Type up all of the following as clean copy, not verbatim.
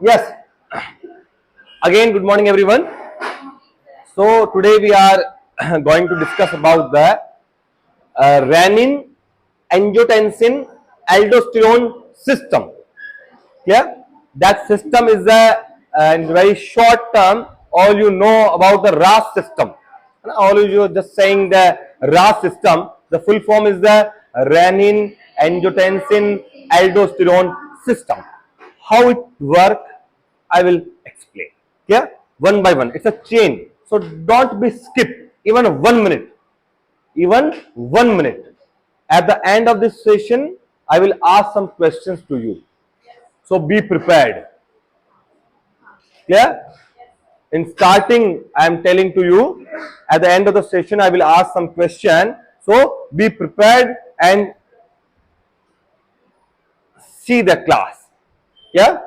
Yes. Again, good morning, everyone. So today we are going to discuss about the renin, angiotensin, aldosterone system. Clear? That system is in very short term. All you know about the RAS system. All you are just saying the RAS system. The full form is the renin, angiotensin, aldosterone system. How it work, I will explain. Yeah, one by one. It's a chain. So don't be skipped even 1 minute. Even 1 minute. At the end of this session, I will ask some questions to you. So be prepared. Clear? In starting, I am telling to you, at the end of the session, I will ask some question. So be prepared and see the class. Yeah?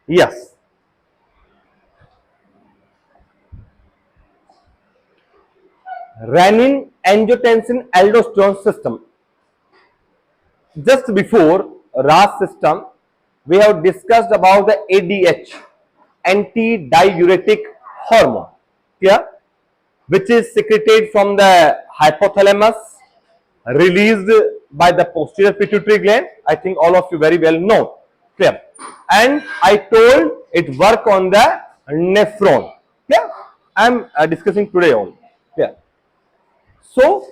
Yes. Renin, angiotensin, aldosterone system. Just before RAS system, we have discussed about the ADH, anti-diuretic hormone, yeah, which is secreted from the hypothalamus, released by the posterior pituitary gland. I think all of you very well know. Clear? And I told it work on the nephron. Yeah, I am discussing today only. Yeah. So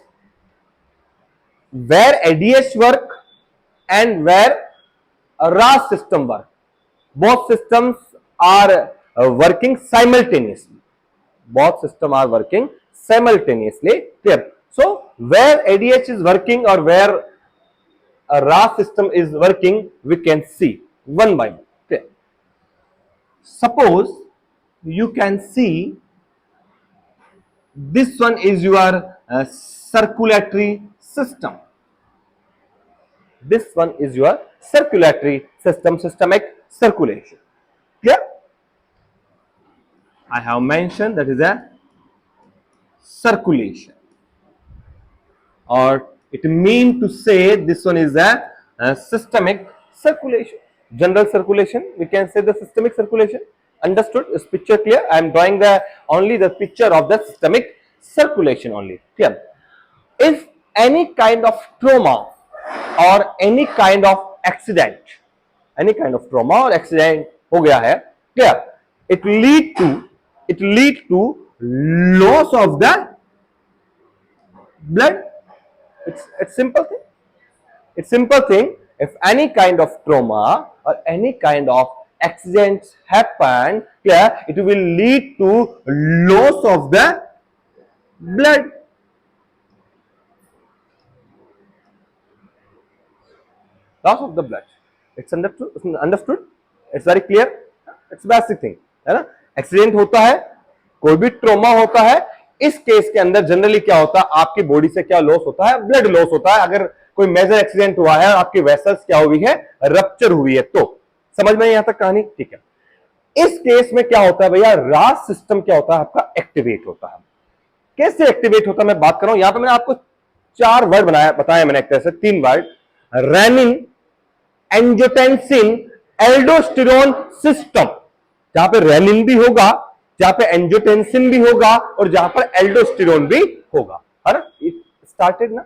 where ADH work and where RAS system work. Both systems are working simultaneously. Both systems are working simultaneously. Clear? So where ADH is working or where a RAS system is working, we can see one by one. Clear? Suppose you can see this one is your circulatory system. This one is your circulatory system, systemic circulation. Clear? I have mentioned that is a circulation, or it means to say this one is a systemic circulation. General circulation, we can say the systemic circulation. Understood? Is picture clear? I am drawing the only the picture of the systemic circulation only. Clear? If any kind of trauma or any kind of accident, any kind of trauma or accident हो गया है, clear? It lead to loss of the blood. It's simple thing. It's simple thing. If any kind of trauma or any kind of accidents happen, clear, it will lead to loss of the blood. Loss of the blood. It's understood. It's very clear. It's basic thing, है ना? Accident होता है, कोई भी trauma होता है, इस case के अंदर जनरली क्या होता है, आपकी बॉडी से क्या लॉस होता है, ब्लड लॉस होता है. अगर कोई मेजर एक्सीडेंट हुआ है और आपकी वेसल्स क्या हुई है, रप्चर हुई है, तो समझ में यहां तक कहानी? ठीक है. इस केस में क्या होता है भैया, रास सिस्टम क्या होता है आपका, एक्टिवेट होता है. कैसे एक्टिवेट होता है मैं बात कर रहा हूं. यहां पे मैंने आपको 4 वर्ड बताया मैंने, एक तरह से 3 word. Renin, angiotensin, aldosterone system. जहां पे रेनिन भी होगा, जहां पे एंजियोटेंसिन भी होगा और जहां पर एल्डोस्टेरोन भी होगा. है ना? स्टार्टेड ना.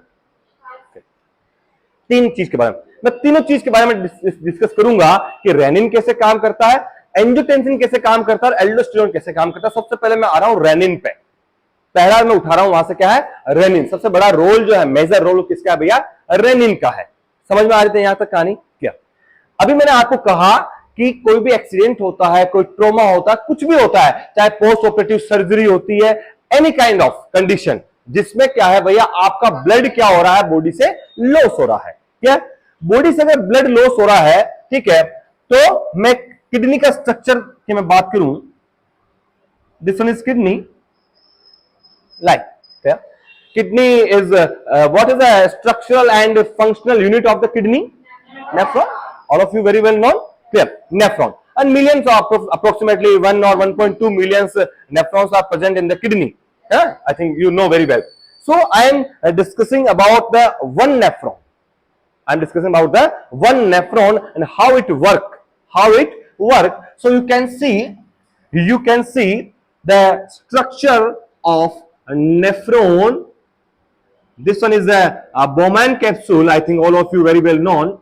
तीन चीज के बारे में मैं तीनों चीज के बारे में डिस्कस करूंगा कि रेनिन कैसे काम करता है, एंजियोटेंसिन कैसे काम करता है और एल्डोस्टेरोन कैसे काम करता है. सबसे पहले मैं आ रहा हूं रेनिन पे. पहला मैं उठा रहा हूं वहां से, क्या है, रेनिन. सबसे बड़ा रोल जो है, मेजर रोल किसका है भैया, रेनिन का है. समझ में आ रही थी यहां तक कहानी? क्या अभी मैंने आपको कहा कि कोई भी एक्सीडेंट होता है, कोई ट्रोमा होता है, कुछ भी होता है, चाहे पोस्ट ऑपरेटिव सर्जरी होती है, एनी काइंड ऑफ कंडीशन जिसमें क्या है भैया, आपका ब्लड क्या हो रहा है, बॉडी से लॉस हो रहा है. क्या बॉडी से अगर ब्लड लॉस हो रहा है, ठीक है, तो मैं किडनी का स्ट्रक्चर की मैं बात करूं, this one is kidney. Like kidney is what is the structural and functional unit of the kidney? Nephron. All of you very well known. Clear? Nephron. And millions of approximately 1 or 1.2 millions nephrons are present in the kidney. I think you know very well. So I am discussing about the one nephron. I'm discussing about the one nephron and how it work. So you can see the structure of a nephron. This one is a Bowman capsule. I think all of you very well known.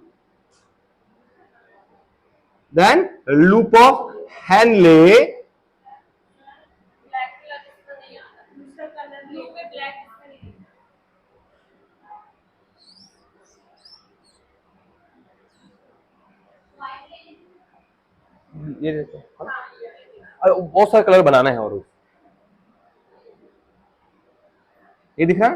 Then loop of Henle. ये बहुत सारे colour बनाना है और ये दिख रहा है।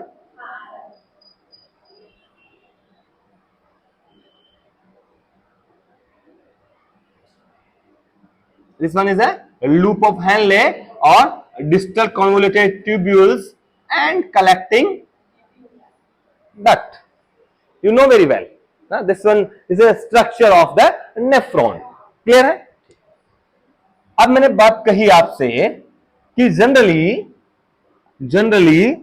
This one is a loop of Henle or distal convoluted tubules and collecting duct. You know very well. This one is a structure of the nephron. Clear है? अब मैंने बात कही आपसे कि जनरली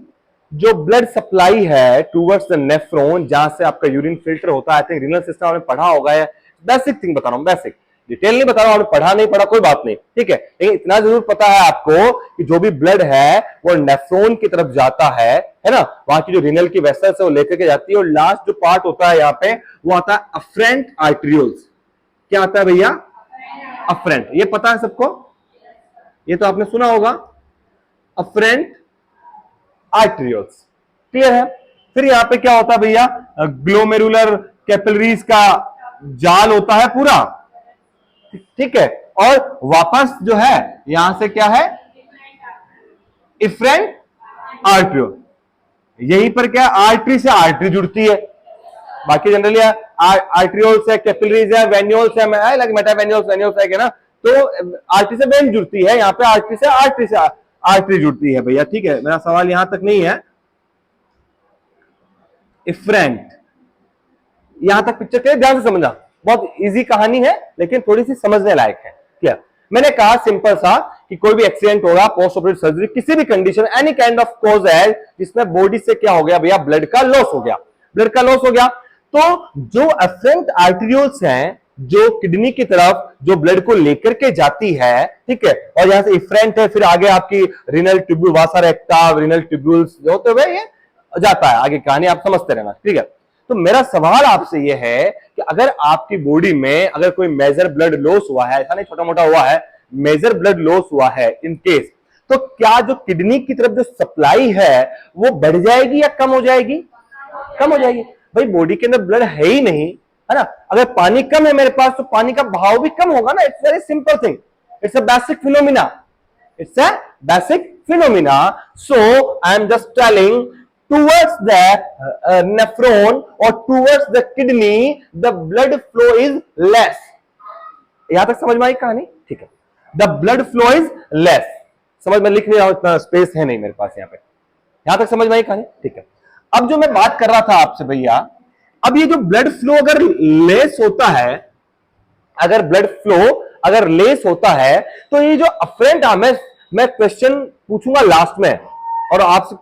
जो ब्लड सप्लाई है टूवर्ड्स द नेफ्रॉन, जहां से आपका यूरिन फिल्टर होता है, आई थिंक रीनल सिस्टम आपने पढ़ा होगा, है बेसिक थिंग बता रहा हूं, बेसिक डिटेल नहीं बता रहा हूं, आपने पढ़ा नहीं पढ़ा कोई बात नहीं, ठीक है, लेकिन इतना जरूर पता है आपको कि जो भी ब्लड है वो नेफ्रॉन की तरफ जाता है ना, वहां की जो रीनल की वेसल्स है वो लेकर के जाती है, और लास्ट जो पार्ट होता है यहाँ पे वो आता है अफरेंट आर्टरियोल्स। क्या आता है भैया? अफरेंट। ये पता है सबको? ये तो आपने सुना होगा, अफरेंट आर्टरियोल्स। क्लियर है? फिर यहां पे क्या होता है भैया? ग्लोमेरुलर कैपिलरीज का जाल होता है पूरा, ठीक है, और वापस जो है यहां से क्या है? इफरेंट आर्टरियोल। यहीं पर क्या आर्टरी से आर्टरी जुड़ती है, बाकी जनरली आर्टरियोल्स है, कैपिलरीज है, वेन्यूल्स है, लाइक मेटावेन्यूल्स है ना, तो आर्टरी से वेन जुड़ती है, यहाँ पे आर्टरी से आर्टरी जुड़ती है भैया, ठीक है। मेरा सवाल यहां तक नहीं है। इफरेंट, यहां तक पिक्चर के ध्यान से समझना, बहुत इजी कहानी है लेकिन थोड़ी सी समझने लायक है। क्लियर? मैंने कहा सिंपल सा कि कोई भी एक्सीडेंट होगा, पोस्ट ऑपरेटिव सर्जरी, किसी भी condition, any kind of cause है जिसमें बॉडी से क्या हो गया भैया? ब्लड का लॉस हो गया, तो जो अफरेंट आर्टरियोल्स हैं जो किडनी की तरफ जो ब्लड को लेकर के जाती है, ठीक है, और यहां से इफरेंट है, फिर आगे आपकी रीनल ट्यूब्यूल, वासा रेक्टा, रीनल ट्यूब्यूल्स जो होते हुए ये जाता है, आगे कहानी आप समझते रहना, ठीक है। तो मेरा सवाल आपसे ये है कि अगर आपकी बॉडी में अगर कोई मेजर ब्लड लॉस हुआ है, ऐसा नहीं छोटा मोटा हुआ है, मेजर ब्लड लॉस हुआ है इन केस, तो क्या जो किडनी की तरफ जो सप्लाई है वो बढ़ जाएगी या कम हो जाएगी? कम हो जाएगी। भाई बॉडी के अंदर ब्लड है ही नहीं, है ना, अगर पानी कम है मेरे पास तो पानी का बहाव भी कम होगा ना। It's very simple thing, it's a basic phenomena, so I am just telling towards the nephron or towards the kidney the blood flow is less। यहां तक समझ में आई कहानी? ठीक है, the blood flow is less। समझ में लिख नहीं रहा हूं, इतना स्पेस है नहीं मेरे पास यहाँ पे। यहां तक समझ में आई कहानी? ठीक है। अब जो मैं बात कर रहा था आपसे भैया, अब ये जो ब्लड फ्लो अगर लेस होता है, तो ये जो अफरेंट आर्म है, मैं क्वेश्चन पूछूंगा लास्ट में और आपसे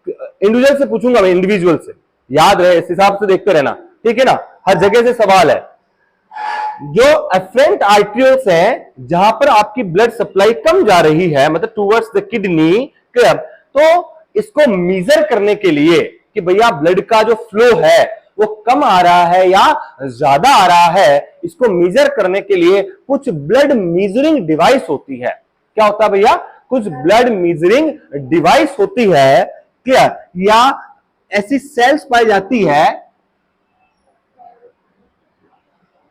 इंडिविजुअल से पूछूंगा, मैं इंडिविजुअल से, याद रहे, इस हिसाब से देखते रहना, ठीक है ना, हर जगह से सवाल है। जो अफरेंट आर्टरियोल्स हैं जहां पर आपकी ब्लड सप्लाई कम जा रही है, मतलब टुवर्ड्स द किडनी, क्लियर, तो इसको मेजर करने के लिए कि भैया ब्लड का जो फ्लो है वो कम आ रहा है या ज्यादा आ रहा है, इसको मेजर करने के लिए कुछ ब्लड मेजरिंग डिवाइस होती है। क्या होता है भैया? कुछ ब्लड मेजरिंग डिवाइस होती है, क्लियर, या ऐसी सेल्स पाई जाती है,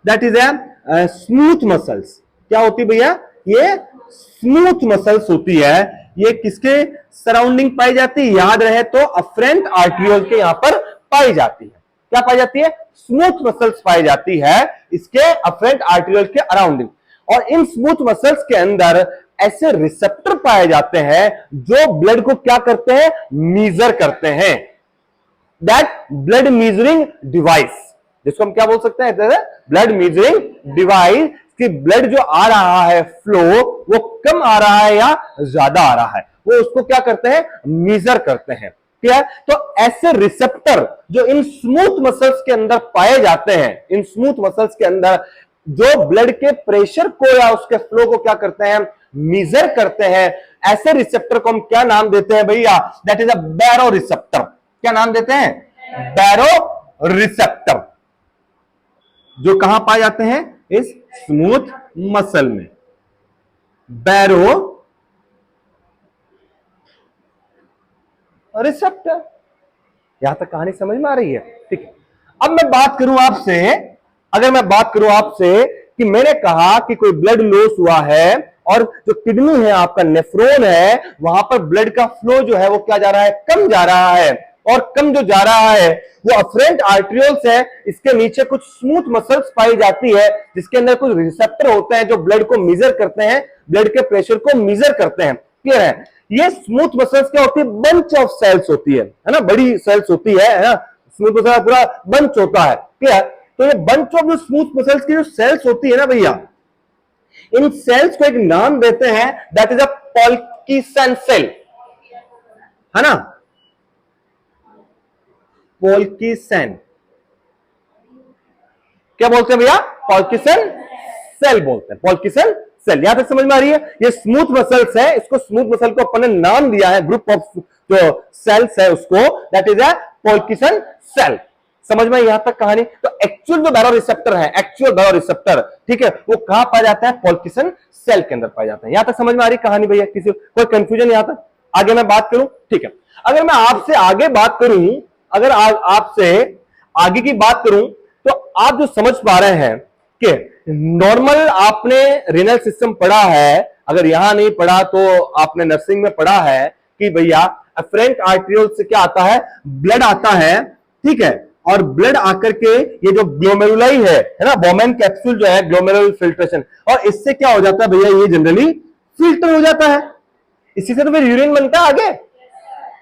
that is a smooth muscles. क्या होती भैया? ये स्मूथ मसल्स होती है। ये किसके सराउंडिंग पाई जाती है? याद रहे तो अफरेंट आर्टरियोल के यहां पर पाई जाती है। क्या पाई जाती है? स्मूथ मसल्स पाई जाती है इसके अफरेंट आर्टरियोल के अराउंडिंग, और इन स्मूथ मसल्स के अंदर ऐसे रिसेप्टर पाए जाते हैं जो ब्लड को क्या करते हैं? मीजर करते हैं। दैट ब्लड मीजरिंग डिवाइस, जिसको हम क्या बोल सकते हैं? ब्लड मीजरिंग डिवाइस, कि ब्लड जो आ रहा है फ्लो वो कम आ रहा है या ज्यादा आ रहा है, वो उसको क्या करते हैं? मीजर करते हैं। क्या है? तो ऐसे रिसेप्टर जो इन स्मूथ मसल्स के अंदर पाए जाते हैं, इन स्मूथ मसल्स के अंदर जो ब्लड के प्रेशर को या उसके फ्लो को क्या करते हैं, मेजर करते हैं, ऐसे रिसेप्टर को हम क्या नाम देते हैं भैया? That is a baroreceptor. क्या नाम देते हैं? Baroreceptor. जो कहां पाए जाते हैं? इस स्मूथ मसल में। Baroreceptor. यहां तक कहानी समझ में आ रही है? ठीक है। अब मैं बात करूं आपसे, अगर मैं बात करूं आपसे कि मैंने कहा कि कोई ब्लड लॉस हुआ है और जो किडनी है, आपका नेफ्रॉन है, वहां पर ब्लड का फ्लो जो है वो क्या जा रहा है? कम जा रहा है। और कम जो जा रहा है वो अफरेंट आर्टरियोल्स है, इसके नीचे कुछ स्मूथ मसल्स पाई जाती है जिसके अंदर कुछ रिसेप्टर होते हैं जो ब्लड को मेजर करते हैं, ब्लड के प्रेशर को मेजर करते हैं। क्लियर है? ये स्मूथ मसल्स क्या होती है? बंच ऑफ सेल्स होती है ना, बड़ी सेल्स होती है ना, स्मूथ मसल पूरा बंच होता है। क्लियर? तो ये बंच ऑफ जो स्मूथ मसल्स की जो सेल्स होती है ना भैया, इन सेल्स को एक नाम देते हैं, दैट इज अ पॉल्कीसन सेल, है ना? पॉल्कीसन। क्या बोलते हैं भैया? पॉल्कीसन सेल बोलते हैं, पॉल्कीसन सेल। यहां तक समझ में आ रही है? ये स्मूथ मसल्स है, इसको स्मूथ मसल को अपन ने नाम दिया है, ग्रुप ऑफ जो सेल्स है उसको, दैट इज अ पॉल्कीसन सेल। समझ में यहां तक कहानी? तो एक्चुअल जो बैरो रिसेप्टर है, एक्चुअल बैरो रिसेप्टर, ठीक है, वो कहां पाया जाता है? पॉल्कीसन सेल के अंदर पाया जाता है। यहां तक समझ में आ रही कहानी भैया? किसी कोई कंफ्यूजन यहां तक? आगे मैं बात करूं, ठीक है। अगर मैं आपसे आगे बात करूं, अगर आपसे आगे की बात करूं, तो आप जो समझ पा रहे हैं कि नॉर्मल आपने रेनल सिस्टम पढ़ा है, अगर यहां नहीं पढ़ा तो आपने नर्सिंग में पढ़ा है कि भैया अफरेंट आर्टरियोल से क्या आता है? ब्लड आता है, ठीक है, और ब्लड आकर के ये जो ग्लोमेरुलाई है ना, बोमेन कैप्सूल जो है, ग्लोमेरुलर फिल्ट्रेशन, और इससे क्या हो जाता है भैया? ये जनरली फिल्टर हो जाता है। इसी से तो फिर यूरिन बनता है आगे,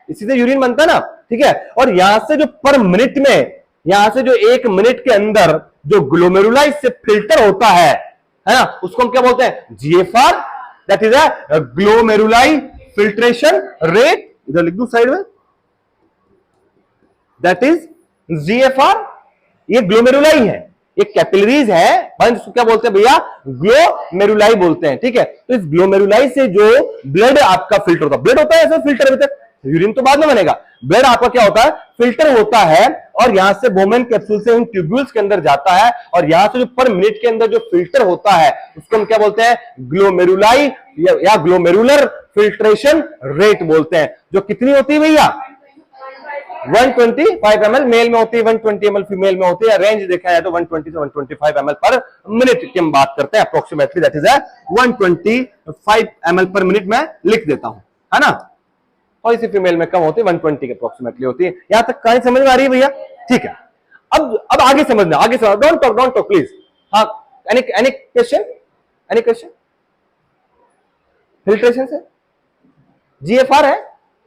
इसी से यूरिन बनता है ना, ठीक है। और यहां से जो पर मिनट में, यहां से जो 1 मिनट के अंदर जो ग्लोमेरुलाई से फिल्टर होता है ना, उसको हम क्या बोलते हैं? GFR, that is a glomeruli filtration rate. इधर लिख दूं साइड में, दैट इज जीएफआर। ये ग्लोमेरुलाई है, ये कैपिलरीज है, इसको क्या बोलते हैं भैया? ग्लोमेरुलाई बोलते हैं, ठीक है। तो इस ग्लोमेरुलाई से जो ब्लड आपका फिल्टर होता है, ब्लड होता है ऐसा फिल्टर, अभी तक यूरिन तो बाद में बनेगा, ब्लड आपका क्या होता है? फिल्टर होता है, और यहां से बोमेन कैप्सूल से इन ट्यूब्यूल्स के अंदर जाता है, और यहां से जो पर मिनट के अंदर जो फिल्टर होता है उसको हम क्या बोलते हैं? ग्लोमेरुलाई या ग्लोमेरुलर फिल्ट्रेशन रेट बोलते हैं। जो कितनी होती है भैया? 125 ml मेल में होती है, 120 ml फीमेल में होती है। रेंज देखा जाए तो 120 से 125 ml पर मिनट की हम बात करते हैं, अप्रोक्सीमेटली दैट इज 125 ml पर मिनट में लिख देता हूं, है ना। और इसी फीमेल में कम होती है, 120 के अप्रोक्सीमेटली होती है। यहां तक कहानी समझ में आ रही है भैया? ठीक है। अब आगे समझना, आगे समझ, डोंट टॉक प्लीज। हाँ, any question? Any question? Filtration से जीएफआर है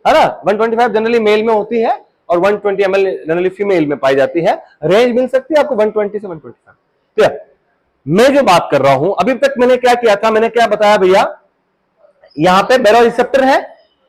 ना, 125 जनरली मेल में होती है और 120 ml जनरली फीमेल में पाई जाती है। रेंज मिल सकती है आपको 120 से 125। ठीक है, मैं जो बात कर रहा हूं अभी तक, मैंने क्या किया था? मैंने क्या बताया भैया? यहां पे बैरो रिसेप्टर है,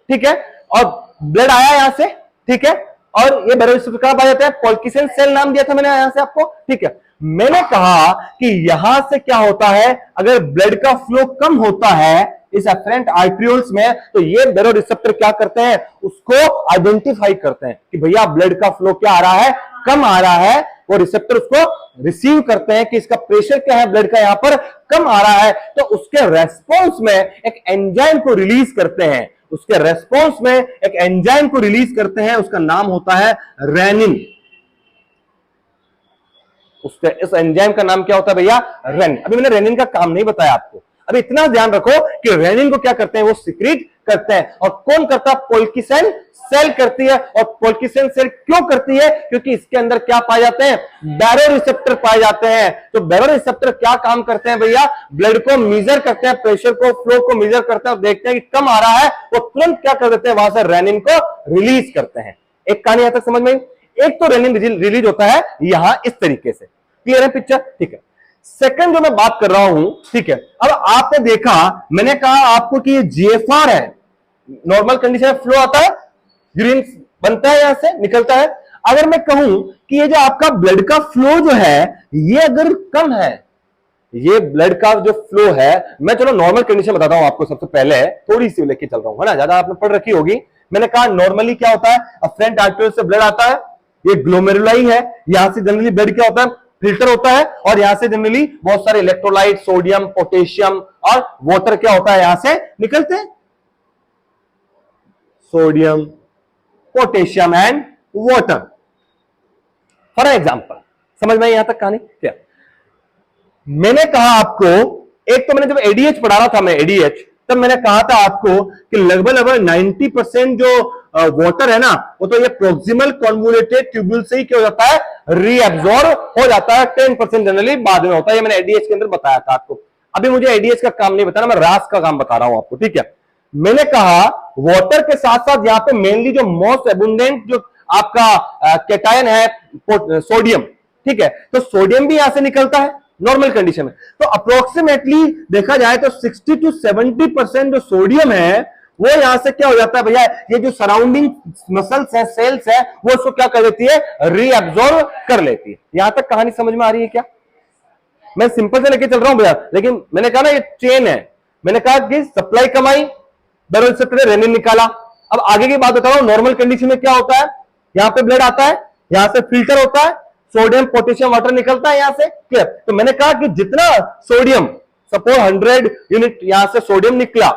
ठीक है, और ब्लड आया यहां से, ठीक है, और ये बैरो रिसेप्टर कहां पाया जाता है? पॉल्कीसन सेल नाम दिया था मैंने यहां से आपको, ठीक है। मैंने कहा कि यहां से क्या होता है, अगर ब्लड का फ्लो कम होता है इस अफरेंट आर्टरियोल्स में, तो ये बैरो रिसेप्टर क्या करते हैं? उसको आइडेंटिफाई करते हैं कि भैया ब्लड का फ्लो क्या आ रहा है? कम आ रहा है। वो रिसेप्टर उसको रिसीव करते हैं कि इसका प्रेशर क्या है, ब्लड का यहां पर कम आ रहा है, तो उसके रेस्पॉन्स में एक एंजाइम को रिलीज करते हैं, उसके रेस्पॉन्स में एक एंजाइम को रिलीज करते हैं, उसका नाम होता है रेनिन। उसके इस एंजाइम का नाम क्या होता है भैया? रेनिन। अभी मैंने रेनिन का काम नहीं बताया आपको, अभी इतना ध्यान रखो कि रेनिन को क्या करते हैं? वो सिक्रीट करते हैं। और कौन करता है? पॉल्कीसन सेल करती है। और पॉल्कीसन सेल क्यों करती है? क्योंकि इसके अंदर क्या पाए जाते हैं? बैरो रिसेप्टर पाए जाते हैं। तो बैरो रिसेप्टर क्या काम करते हैं भैया? ब्लड को मेजर करते हैं, प्रेशर को, फ्लो को मेजर करते हैं, और देखते हैं कि कम आ रहा है, वो तुरंत क्या कर देते हैं? वहां से रेनिन को रिलीज करते हैं। एक कहानी यहां तक समझ में? एक तो रेनिन रिलीज होता है यहां इस तरीके से। क्लियर है पिक्चर? ठीक है। सेकंड जो मैं बात कर रहा हूं, ठीक है, अब आपने देखा, मैंने कहा आपको कि ये जीएफआर है, नॉर्मल कंडीशन में फ्लो आता है, यूरिन बनता है, यहां से निकलता है। अगर मैं कहूं कि ये जो आपका ब्लड का फ्लो जो है ये अगर कम है, ये ब्लड का जो फ्लो है, मैं चलो नॉर्मल कंडीशन बताता हूं आपको, सबसे पहले थोड़ी सी लेके चल रहा हूं, है ना, ज्यादा आपने पढ़ रखी होगी। मैंने कहा नॉर्मली क्या होता है, फ्रंट आर्टरी से ब्लड आता है, ये ग्लोमेरुलाई है, यहां से जनरली ब्लड क्या होता है, फिल्टर होता है, और यहां से जनरली बहुत सारे इलेक्ट्रोलाइट, सोडियम, पोटेशियम और वाटर क्या होता है, यहां से निकलते हैं, sodium, potassium and water. For example, समझ में यहां तक कहानी क्या? मैंने कहा आपको, एक तो मैंने जब एडीएच पढ़ा रहा था मैं एडीएच, तब मैंने कहा था आपको कि लगभग 90% जो वाटर है ना, वो तो ये प्रोक्सिमल कॉन्वोल्यूटेड ट्यूब्यूल से ही क्या हो जाता है, रीअब्सॉर्ब हो जाता है। 10% जनरली बाद में होता है, ये मैंने एडीएच के अंदर बताया था आपको। अभी मुझे एडीएच का काम नहीं बताना, मैं रास का काम बता रहा हूं आपको, ठीक है। मैंने कहा वाटर के साथ साथ यहां पे मेनली जो मोस्ट एबुंडेंट जो आपका कैटायन है सोडियम, ठीक है, तो सोडियम भी यहां से निकलता है नॉर्मल कंडीशन में। तो अप्रोक्सीमेटली देखा जाए तो 60 to 70% जो सोडियम है वो यहां से क्या हो जाता है भैया, ये जो सराउंडिंग मसल्स है, सेल्स है, वो इसको क्या कर देती है, रीअब्सॉर्ब कर लेती है। यहां तक कहानी समझ में आ रही है क्या? मैं सिंपल से लेके चल रहा हूं भैया, लेकिन मैंने कहा ना ये चेन है। मैंने कहा कि सप्लाई कमाई, बैरोसेप्टर रेनिन निकाला। अब आगे की बात बता रहा हूं, नॉर्मल कंडीशन में क्या होता है, यहां पे ब्लड आता है, यहां से फिल्टर होता है, सोडियम, पोटेशियम, वाटर निकलता है यहां से, क्लियर। तो मैंने कहा कि जितना सोडियम, सपोज 100 यूनिट यहां से सोडियम निकला,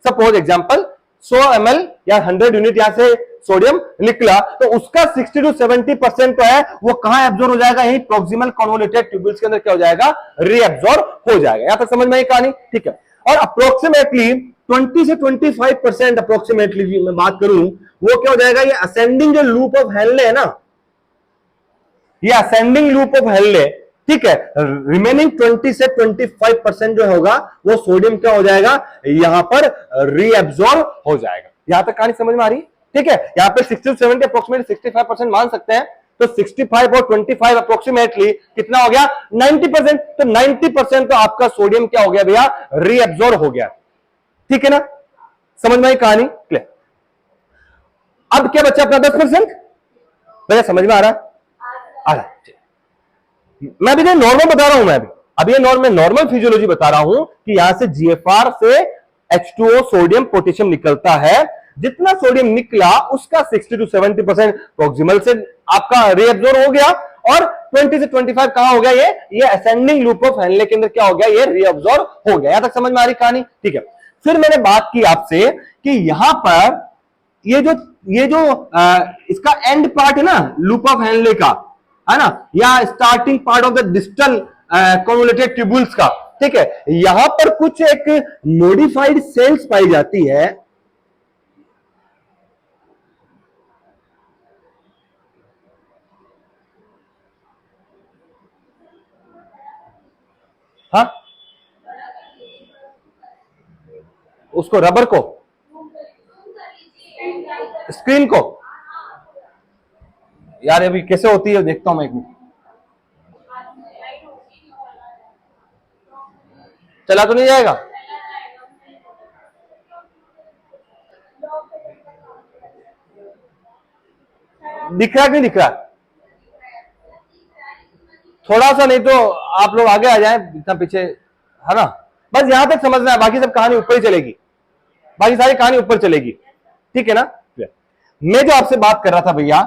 सपोज एग्जांपल 100 ml या 100 यूनिट यहां से सोडियम निकला, तो उसका 60 to 70% तो है वो कहां एब्जॉर्ब हो जाएगा, यही प्रोक्सिमल कॉन्वोल्यूटेड ट्यूब्यूल्स के अंदर क्या हो जाएगा, रीअब्सॉर्ब हो जाएगा। यहां तक समझ में आई कहानी, ठीक है। और अप्रोक्सीमेटली 20 से 25% अप्रोक्सीमेटली मैं बात करूं, वो क्या हो जाएगा, ये असेंडिंग जो लूप ऑफ हेनले है ना, ये असेंडिंग लूप ऑफ हेनले, ठीक है। रिमेनिंग 20 से 25% जो होगा वो सोडियम क्या हो जाएगा, यहां पर रीअब्सॉर्ब हो जाएगा। यहां तक कहानी समझ में आ रही है, ठीक है। यहां पे 60 to 70 अप्रोक्सीमेटली 65% मान सकते हैं, तो 65 और 25 अप्रोक्सीमेटली कितना हो गया, 90%। तो 90% तो आपका सोडियम क्या हो गया भैया, रीअब्सॉर्ब हो गया, ठीक है ना। समझ में आई कहानी, क्लियर। अब क्या बचा अपना 10%, भैया समझ में आ रहा है, आ रहा है। मैं अभी नॉर्मल बता रहा हूं, मैं अभी ये नॉर्मल फिजियोलॉजी बता रहा हूं कि यहां से जीएफआर से H2O सोडियम पोटेशियम निकलता है। जितना सोडियम निकला उसका 60 to 70% प्रोक्सिमल से आपका रीअब्सॉर्ब हो गया, और 20 से 25 कहां हो गया, ये असेंडिंग लूप ऑफ हेनले के अंदर क्या हो गया, ये रीअब्सॉर्ब हो गया। यहां तक समझ में आ रही कहानी, ठीक है। फिर मैंने बात की आपसे कि यहां पर ये जो इसका एंड पार्ट है ना लूप ऑफ हेनले का, है ना, या starting part of the distal convoluted tubules का, ठीक है, यहां पर कुछ एक मॉडिफाइड सेल्स पाई जाती है। हाँ, उसको रबर को, स्क्रीन को, यार अभी कैसे होती है देखता हूं मैं, एक मिनट, चला तो नहीं जाएगा, दिख रहा कि नहीं दिख रहा, थोड़ा सा, नहीं तो आप लोग आगे आ जाएं, इतना पीछे, है ना। बस यहां तक समझना है, बाकी सब कहानी ऊपर ही चलेगी, बाकी सारी कहानी ऊपर चलेगी, ठीक है ना। मैं जो आपसे बात कर रहा था भैया,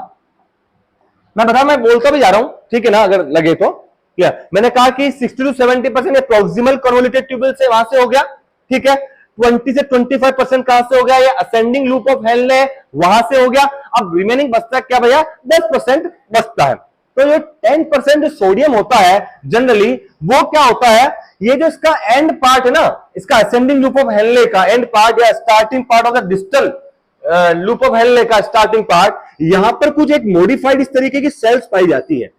मैं बोलता भी जा रहा हूं, ठीक है ना, अगर लगे तो, क्या मैंने कहा कि 60 to 70% प्रोक्सिमल कॉन्वोल्यूटेड ट्यूब्यूल से वहां से हो गया, ठीक है। 20 से 25% कहां से हो गया, ये असेंडिंग लूप ऑफ हेनले वहां से हो गया। अब रिमेनिंग बचता क्या भैया, 10% बचता है। तो ये 10% जो सोडियम होता है जनरली, वो क्या होता है, ये जो इसका एंड पार्ट है ना, इसका असेंडिंग लूप ऑफ हेनले का एंड पार्ट या starting part of the distal loop of Henle का स्टार्टिंग पार्ट, यहां पर कुछ एक मॉडिफाइड इस तरीके की सेल्स पाई जाती है,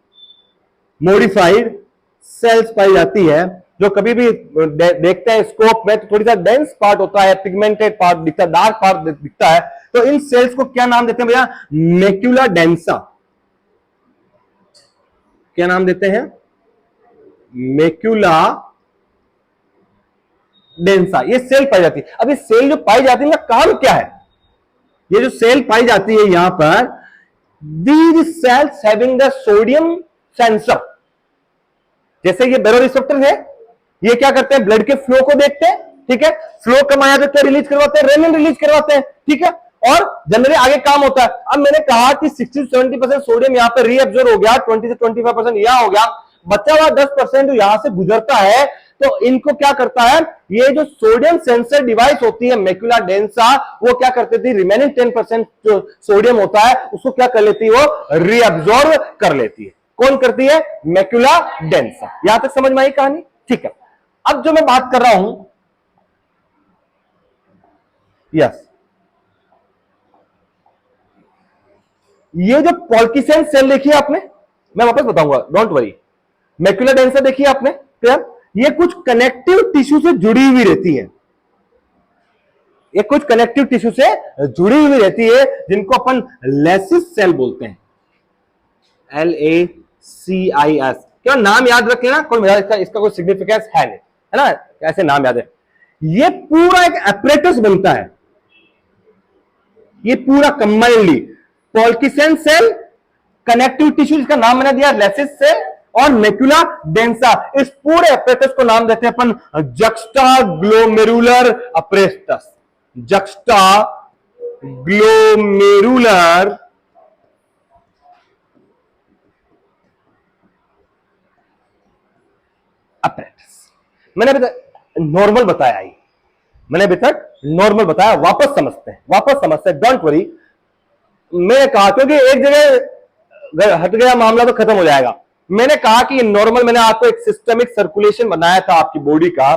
मॉडिफाइड सेल्स पाई जाती है, जो कभी भी देखते हैं स्कोप में तो थोड़ी सा डेंस पार्ट होता है, पिगमेंटेड पार्ट दिखता है, डार्क पार्ट दिखता है। तो इन सेल्स को क्या नाम देते हैं भैया, मैक्यूला डेंसा। क्या नाम देते हैं, मैक्यूला डेंसा। ये सेल पाई जाती है। अब ये सेल जो पाई जाती है, इनका काम क्या है, ये जो सेल पाई जाती है यहां पर, these cells having the sodium sensor, जैसे ये बैरोरिसेप्टर है, ये क्या करते हैं, ब्लड के फ्लो को देखते हैं, ठीक है, फ्लो कम आया तो क्या रिलीज करवाते हैं, रेनिन रिलीज करवाते हैं, ठीक है, और जनरली आगे काम होता है। अब मैंने कहा कि 60-70% सोडियम यहां पे रीअब्जॉर्ब हो गया, 20 से 25% यहां हो गया, बचा हुआ 10% यहां से गुजरता है, तो इनको क्या करता है, ये जो सोडियम सेंसर डिवाइस होती है मैक्युला डेंसा, वो क्या करती थी, रिमेनिंग 10% जो सोडियम होता है उसको क्या कर लेती है, वो रीअब्जॉर्ब कर लेती है। कौन करती है, मैक्युला डेंसा। यहां तक समझ में आई कहानी, ठीक है। अब जो मैं बात कर रहा हूं, यस, ये जो पॉल्किसेन सेल देखी है आपने, मैं वापस बताऊंगा, डोंट वरी। मैक्युला डेंसा देखी है आपने, क्लियर, ये कुछ कनेक्टिव टिश्यू से जुड़ी हुई रहती है, ये कुछ कनेक्टिव टिश्यू से जुड़ी हुई रहती है, जिनको अपन लेसिस सेल बोलते हैं, LACIS। क्या नाम याद रख लेना, कोई इसका कोई सिग्निफिकेंस है नहीं, है ना, ऐसे नाम याद है। ये पूरा एक एपरेटस बनता है, ये पूरा कंबाइनली पॉल्किसेन सेल, कनेक्टिव टिश्यू जिसका नाम मैंने दिया लेसिस सेल, और मैक्युला डेंसा, इस पूरे एपरेटस को नाम देते हैं अपन जक्स्टाग्लोमेरुलर एपरेटस, जक्स्टाग्लोमेरुलर एपरेटस। मैंने अभी तक नॉर्मल बताया, ही मैंने अभी तक नॉर्मल बताया, वापस समझते हैं, डोंट वरी। मैंने कहा क्योंकि एक जगह हट गया मामला तो खत्म हो जाएगा। मैंने कहा कि नॉर्मल, मैंने आपको एक सिस्टमिक सर्कुलेशन बनाया था आपकी बॉडी का।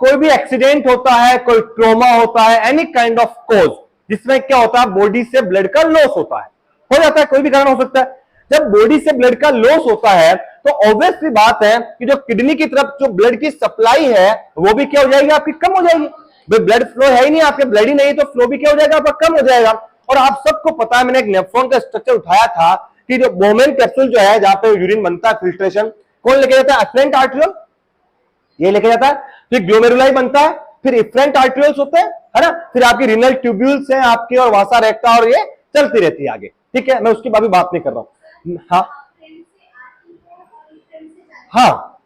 कोई भी एक्सीडेंट होता है, कोई ट्रॉमा होता है, एनी काइंड ऑफ कोज, जिसमें क्या होता है, बॉडी से ब्लड का लॉस होता है, हो जाता है, कोई भी कारण हो सकता है। जब बॉडी से ब्लड का लॉस होता है तो ऑब्वियसली बात है कि जो किडनी की तरफ जो ब्लड की सप्लाई है वो भी क्या हो जाएगी, आपकी कम हो जाएगी। ब्लड फ्लो है ही नहीं, आपके ब्लड ही नहीं, तो फ्लो भी क्या हो जाएगा, आपका कम हो जाएगा। और आप सबको पता है, मैंने एक नेफ्रॉन का स्ट्रक्चर उठाया था कि जो बोमेन कैप्सूल जो है, जहां पे यूरिन बनता है, फिल्ट्रेशन कौन लेके जाता है, एफरेंट आर्टरियल, ये लेके जाता है। फिर ग्लोमेरुलाई बनता है, फिर इफरेंट आर्टरियल्स होते हैं, है ना, फिर आपकी रिनल ट्यूब्यूल्स हैं आपके, और वासा रेक्टा, और ये चलती रहती है आगे, ठीक है, मैं उसकी अभी बात नहीं कर रहा हूं। हाँ हाँ,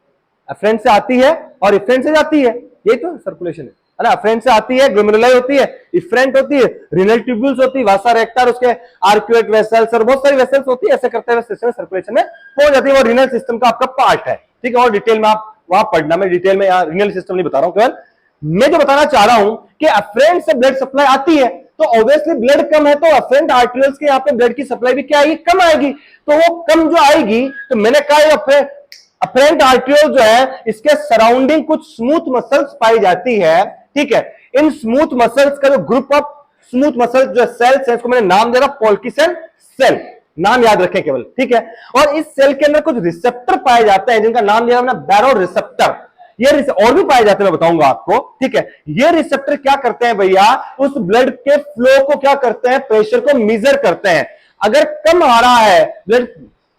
एफरेंट से आती है और इफरेंट से जाती है, यही तो सर्कुलेशन है ना। एफरेंट से आती है, ग्लोमेरुलाई होती है, इफरेंट होती है, रिनल ट्यूब्यूल्स होती है, वासा रेक्टा, और उसके आर्क्यूएट वेसल्स और बहुत सारी वेसल्स होती है। ऐसे करते हुए सिस्टम सर्कुलेशन में पहुंच जाती है, और रिनल सिस्टम का आपका पार्ट है, ठीक है। और डिटेल में आप वहां पढ़ना, मैं डिटेल में यहाँ रिनल सिस्टम नहीं बता रहा हूं, केवल मैं जो बताना चाह रहा हूं कि एफरेंट से ब्लड सप्लाई आती है, तो ऑब्वियसली ब्लड कम है, तो एफरेंट आर्टरियल्स के यहाँ पे ब्लड की सप्लाई भी क्या आएगी, कम आएगी। तो वो कम जो आएगी, तो मैंने कहा अफरेंट आर्टरियल जो है, इसके सराउंडिंग कुछ स्मूथ मसल्स पाई जाती है, ठीक है। इन स्मूथ मसल्स का जो ग्रुप ऑफ स्मूथ मसल्स जो सेल्स है, इसको मैंने नाम दे रहा पॉल्किसेन सेल, नाम याद रखें केवल, ठीक है। और इस सेल के अंदर कुछ रिसेप्टर पाए जाते हैं, जिनका नाम दिया मैंने बैरो रिसेप्टर। ये और भी पाए जाते हैं, मैं बताऊंगा आपको, ठीक है। ये रिसेप्टर क्या करते हैं भैया, उस ब्लड के फ्लो को क्या करते हैं, प्रेशर को मेजर करते हैं। अगर कम आ रहा है, ब्लड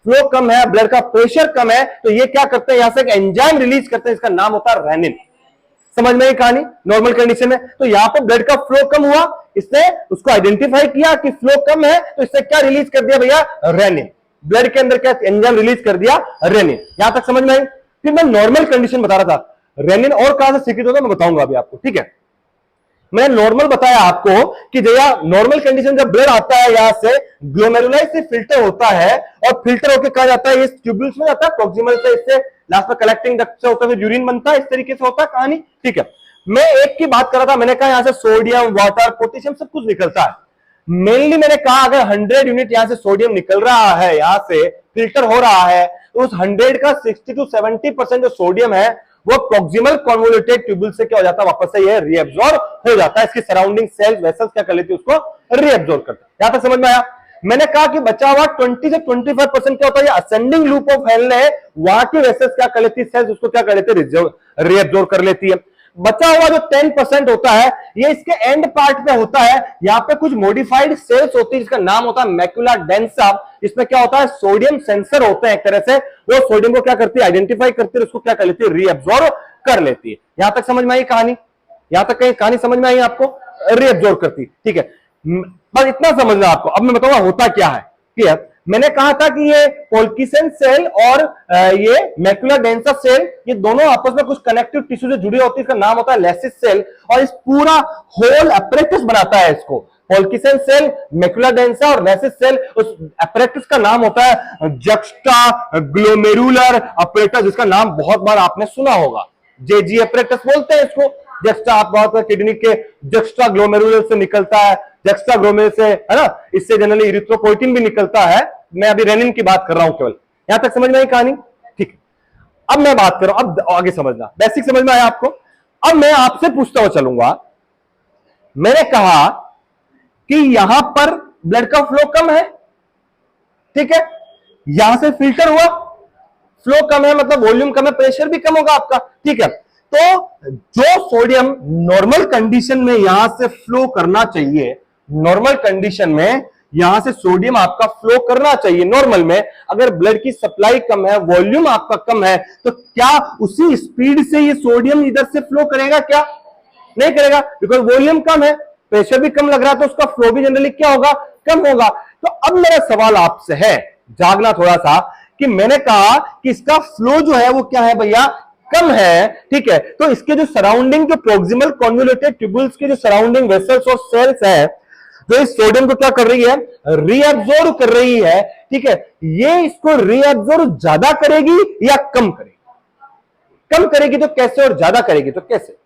फ्लो कम है, ब्लड का प्रेशर कम है, तो ये क्या करते हैं, यहां से एक एंजाइम रिलीज करते हैं, इसका नाम होता है रेनिन। समझ में आई कहानी, नॉर्मल कंडीशन में। तो यहां पर ब्लड का फ्लो कम हुआ, इसने उसको आइडेंटिफाई किया कि फ्लो कम है, तो इससे क्या रिलीज कर दिया भैया, रेनिन। ब्लड के अंदर क्या एंजाइम रिलीज कर दिया, रेनिन। यहां तक समझ में आई। फिर मैं नॉर्मल कंडीशन बता रहा था, रेनिन और कहां से सीक्रेट होता है मैं बताऊंगा अभी आपको, ठीक है। मैंने नॉर्मल बताया आपको कि जब नॉर्मल कंडीशन जब ब्लड आता है, यहां से ग्लोमेरुलाई से फिल्टर होता है, और फिल्टर होकर कहा जाता है, इस ट्यूब्यूल्स में जाता है, प्रोक्सिमल से, इससे लास्ट में कलेक्टिंग डक्ट से होता है, यूरिन बनता है, इस तरीके से होता है कहानी, ठीक है। मैं एक की बात कर रहा था, मैंने कहा यहां से सोडियम, वाटर, पोटेशियम सब कुछ निकलता है। मेनली मैंने कहा अगर 100 यूनिट यहां से सोडियम निकल रहा है, यहां से फिल्टर हो रहा है, तो उस 100 का 60 to 70% जो सोडियम है वो प्रोक्सिमल कन्वोल्यूटेड ट्यूब्यूल से क्या हो जाता है, वापस से ये रीअब्सॉर्ब हो जाता है। इसकी सराउंडिंग सेल्स वेसल्स क्या कर लेती है, उसको रीअब्सॉर्ब करता है। यहां तक समझ में आया। मैंने कहा कि बचा हुआ 20 से 25% क्या होता है, असेंडिंग लूप ऑफ हेल है, वहां की वेसल्स क्या कर लेती है, सेल्स उसको क्या कर लेती है, रीअब्सॉर्ब कर लेती है। बचा हुआ जो 10% होता है, ये इसके एंड पार्ट पे होता है, यहां पे कुछ मॉडिफाइड सेल्स होती है, जिसका नाम होता है मैक्युला डेंसा। इसमें क्या होता है, सोडियम सेंसर होते हैं एक तरह से, वो सोडियम को क्या करती है, आइडेंटिफाई करती है, उसको क्या कर लेती है, रीअब्सॉर्ब कर लेती है। यहां तक समझ में आई कहानी, यहां तक कहीं कहानी समझ में आई आपको, रीअब्सॉर्ब करती, ठीक है। बस इतना समझना आपको। अब मैं बताऊंगा होता क्या है, क्लियर? मैंने कहा था कि ये पोल्किसन सेल और ये मैक्युला डेंसा सेल, ये दोनों आपस में कुछ कनेक्टिव टिश्यू से जुड़ी होती है, इसका नाम होता है लेसिस सेल, और इस पूरा होल अपरेटस बनाता है इसको। पोल्किसन सेल, मैक्युला डेंसा और लेसिस सेल, उस अपरेटस का नाम होता है जक्स्टा ग्लोमेरुलर अपरेटस, जिसका नाम बहुत बार आपने सुना होगा, जेजी अपरेटस बोलते हैं इसको। जक्स्टा आप बहुत किडनी के जक्स्टा ग्लोमेरुलर से निकलता है, जक्स्टा ग्लोमेरुलर से, है ना, इससे जनरली इरिथ्रोपोइटिन भी निकलता है। मैं अभी रेनिन की बात कर रहा हूं केवल, यहां तक समझ में आई कहानी? ठीक है, अब मैं बात कर रहा हूं, अब आगे समझना, बेसिक समझ में आया आपको? अब मैं आपसे पूछता हुआ चलूंगा, मैंने कहा कि यहां पर ब्लड का फ्लो कम है, ठीक है, यहां से फिल्टर हुआ, फ्लो कम है मतलब वॉल्यूम कम है, प्रेशर भी कम होगा आपका, ठीक है। तो जो सोडियम नॉर्मल कंडीशन में यहां से फ्लो करना चाहिए, नॉर्मल कंडीशन में यहां से सोडियम आपका फ्लो करना चाहिए नॉर्मल में, अगर ब्लड की सप्लाई कम है, वॉल्यूम आपका कम है, तो क्या उसी स्पीड से ये सोडियम इधर से फ्लो करेगा? क्या नहीं करेगा, बिकॉज वॉल्यूम कम है, प्रेशर भी कम लग रहा है, तो उसका फ्लो भी जनरली क्या होगा? कम होगा। तो अब मेरा सवाल आपसे है, जागना थोड़ा सा, कि मैंने कहा कि इसका फ्लो जो है वो क्या है भैया? कम है, ठीक है। तो इसके जो सराउंडिंग, जो प्रोक्सिमल कॉन्वोल्यूटेड ट्यूबुल्स के जो सराउंडिंग वेसल्स और सेल्स है, तो इस सोडियम को क्या कर रही है? रीअब्सॉर्ब कर रही है, ठीक है। ये इसको रीअब्सॉर्ब ज्यादा करेगी या कम करेगी? कम करेगी तो कैसे, और ज्यादा करेगी तो कैसे?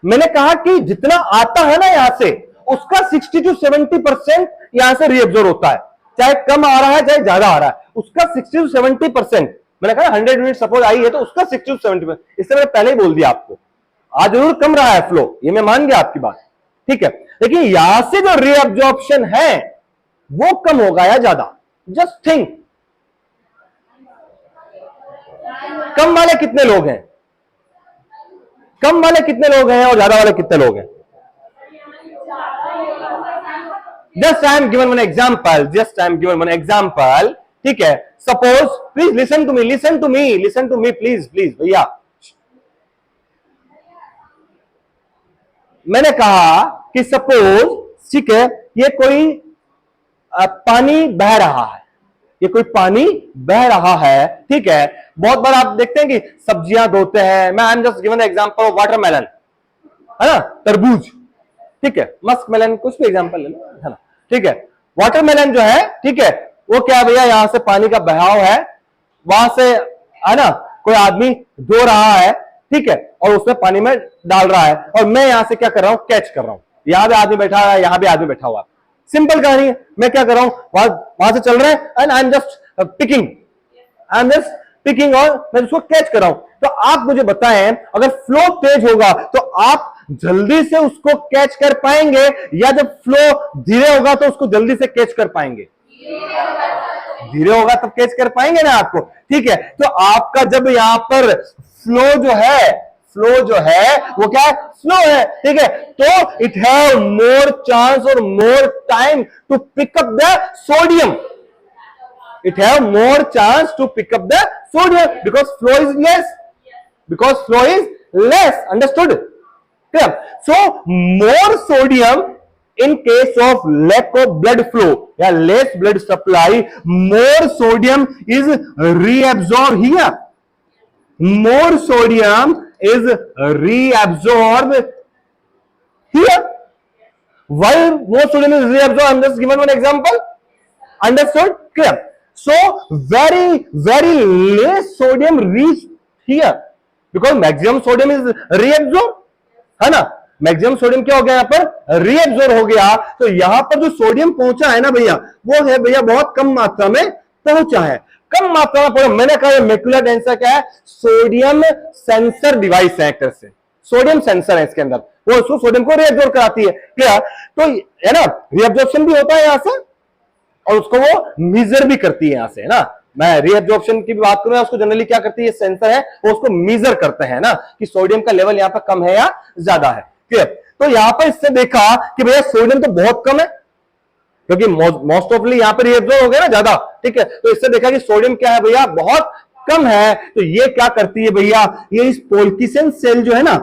मैंने कहा कि जितना आता है ना यहां से, उसका 60 to 70% यहां से रीअब्सॉर्ब होता है, चाहे कम आ रहा है चाहे ज्यादा आ रहा है, उसका 60 to 70%। मैंने कहा 100 यूनिट सपोज आई है तो उसका 60 to 70%, इससे मैंने पहले ही बोल दिया आपको। आज जरूर कम रहा है फ्लो, ये मैं मान गया आपकी बात, ठीक है, लेकिन यहां से जो रीअब्सॉर्प्शन है वो कम होगा या ज्यादा? जस्ट थिंक, कम वाले कितने लोग हैं? कम वाले कितने लोग हैं और ज्यादा वाले कितने लोग हैं? Just I am given one example, just I am given one example, ठीक है। Suppose, please listen to me, listen to me, listen to me, please please भैया। मैंने कहा कि सपोज, ठीक है, ये कोई पानी बह रहा है, ये कोई पानी बह रहा है, ठीक है। बहुत बार आप देखते हैं कि सब्जियां धोते हैं, मैं I am just given example of watermelon, है ना, तरबूज, ठीक है, मस्क मेलन, कुछ भी एग्जांपल ले लो, है ना, ठीक है। वाटरमेलन जो है, ठीक है, वो क्या है भैया? यहां से पानी का बहाव है, वहां से, है ना, कोई आदमी धो रहा है, ठीक है, और उसमें पानी में डाल रहा है, और मैं यहां से क्या कर रहा हूं? कैच कर रहा हूं। यहां भी आदमी बैठा है, यहां भी आदमी बैठा हुआ है, सिंपल कहानी है। मैं क्या कर रहा हूं? वहां से चल रहे हैं and I am just picking, I am just picking, और मैं उसको कैच कर रहा हूं। तो आप मुझे बताएं, अगर फ्लो तेज होगा तो आप जल्दी से उसको कैच कर पाएंगे, या जब फ्लो धीरे होगा तो उसको जल्दी से कैच कर पाएंगे? धीरे होगा तब कैच कर पाएंगे ना आपको, ठीक है। तो आपका जब यहां पर फ्लो जो है, फ्लो जो है वो क्या है? स्लो है, ठीक है। तो इट हैव मोर चांस और more time to pick up the sodium, it have more chance to pick up the sodium because flow is less, because flow is less, understood? Clear? So more sodium in case of lack of blood flow या less blood supply, more sodium is reabsorbed here, more sodium is reabsorbed here. Why more sodium is reabsorbed? I'm just given one example, understood? Clear? So very less sodium reach here because maximum sodium is reabsorbed, है ना। Maximum sodium क्या हो गया? यहाँ पर reabsorb हो गया। तो यहां पर जो सोडियम पहुंचा है ना भैया, वो है भैया बहुत कम मात्रा में पहुंचा है, कम मात्रा में पहुंचा। मैंने कहा मैक्युला डेंसा क्या है? सोडियम सेंसर डिवाइस है, एक तरह से सोडियम सेंसर है इसके अंदर, वो उसको सोडियम को रीअब्सॉर्ब कराती है, क्या? तो है ना, रीअब्सॉर्प्शन भी होता है यहां से, और उसको वो मेजर भी करती है यहां से, है ना। मैं रीअब्सॉर्प्शन की भी बात करूं, उसको जनरली क्या करती है? सेंसर है, वो उसको मेजर करते हैं ना कि सोडियम का लेवल यहां पर कम है या ज्यादा है, क्लियर। तो यहां पर इससे देखा कि भैया सोडियम तो बहुत कम है, क्योंकि मोस्ट ऑफली यहां पर रीअब्सॉर्ब हो गया ना ज्यादा, ठीक है। तो इससे देखा कि सोडियम क्या है भैया? बहुत कम है। तो ये क्या करती है भैया? ये इस पोल्किसन सेल जो है ना,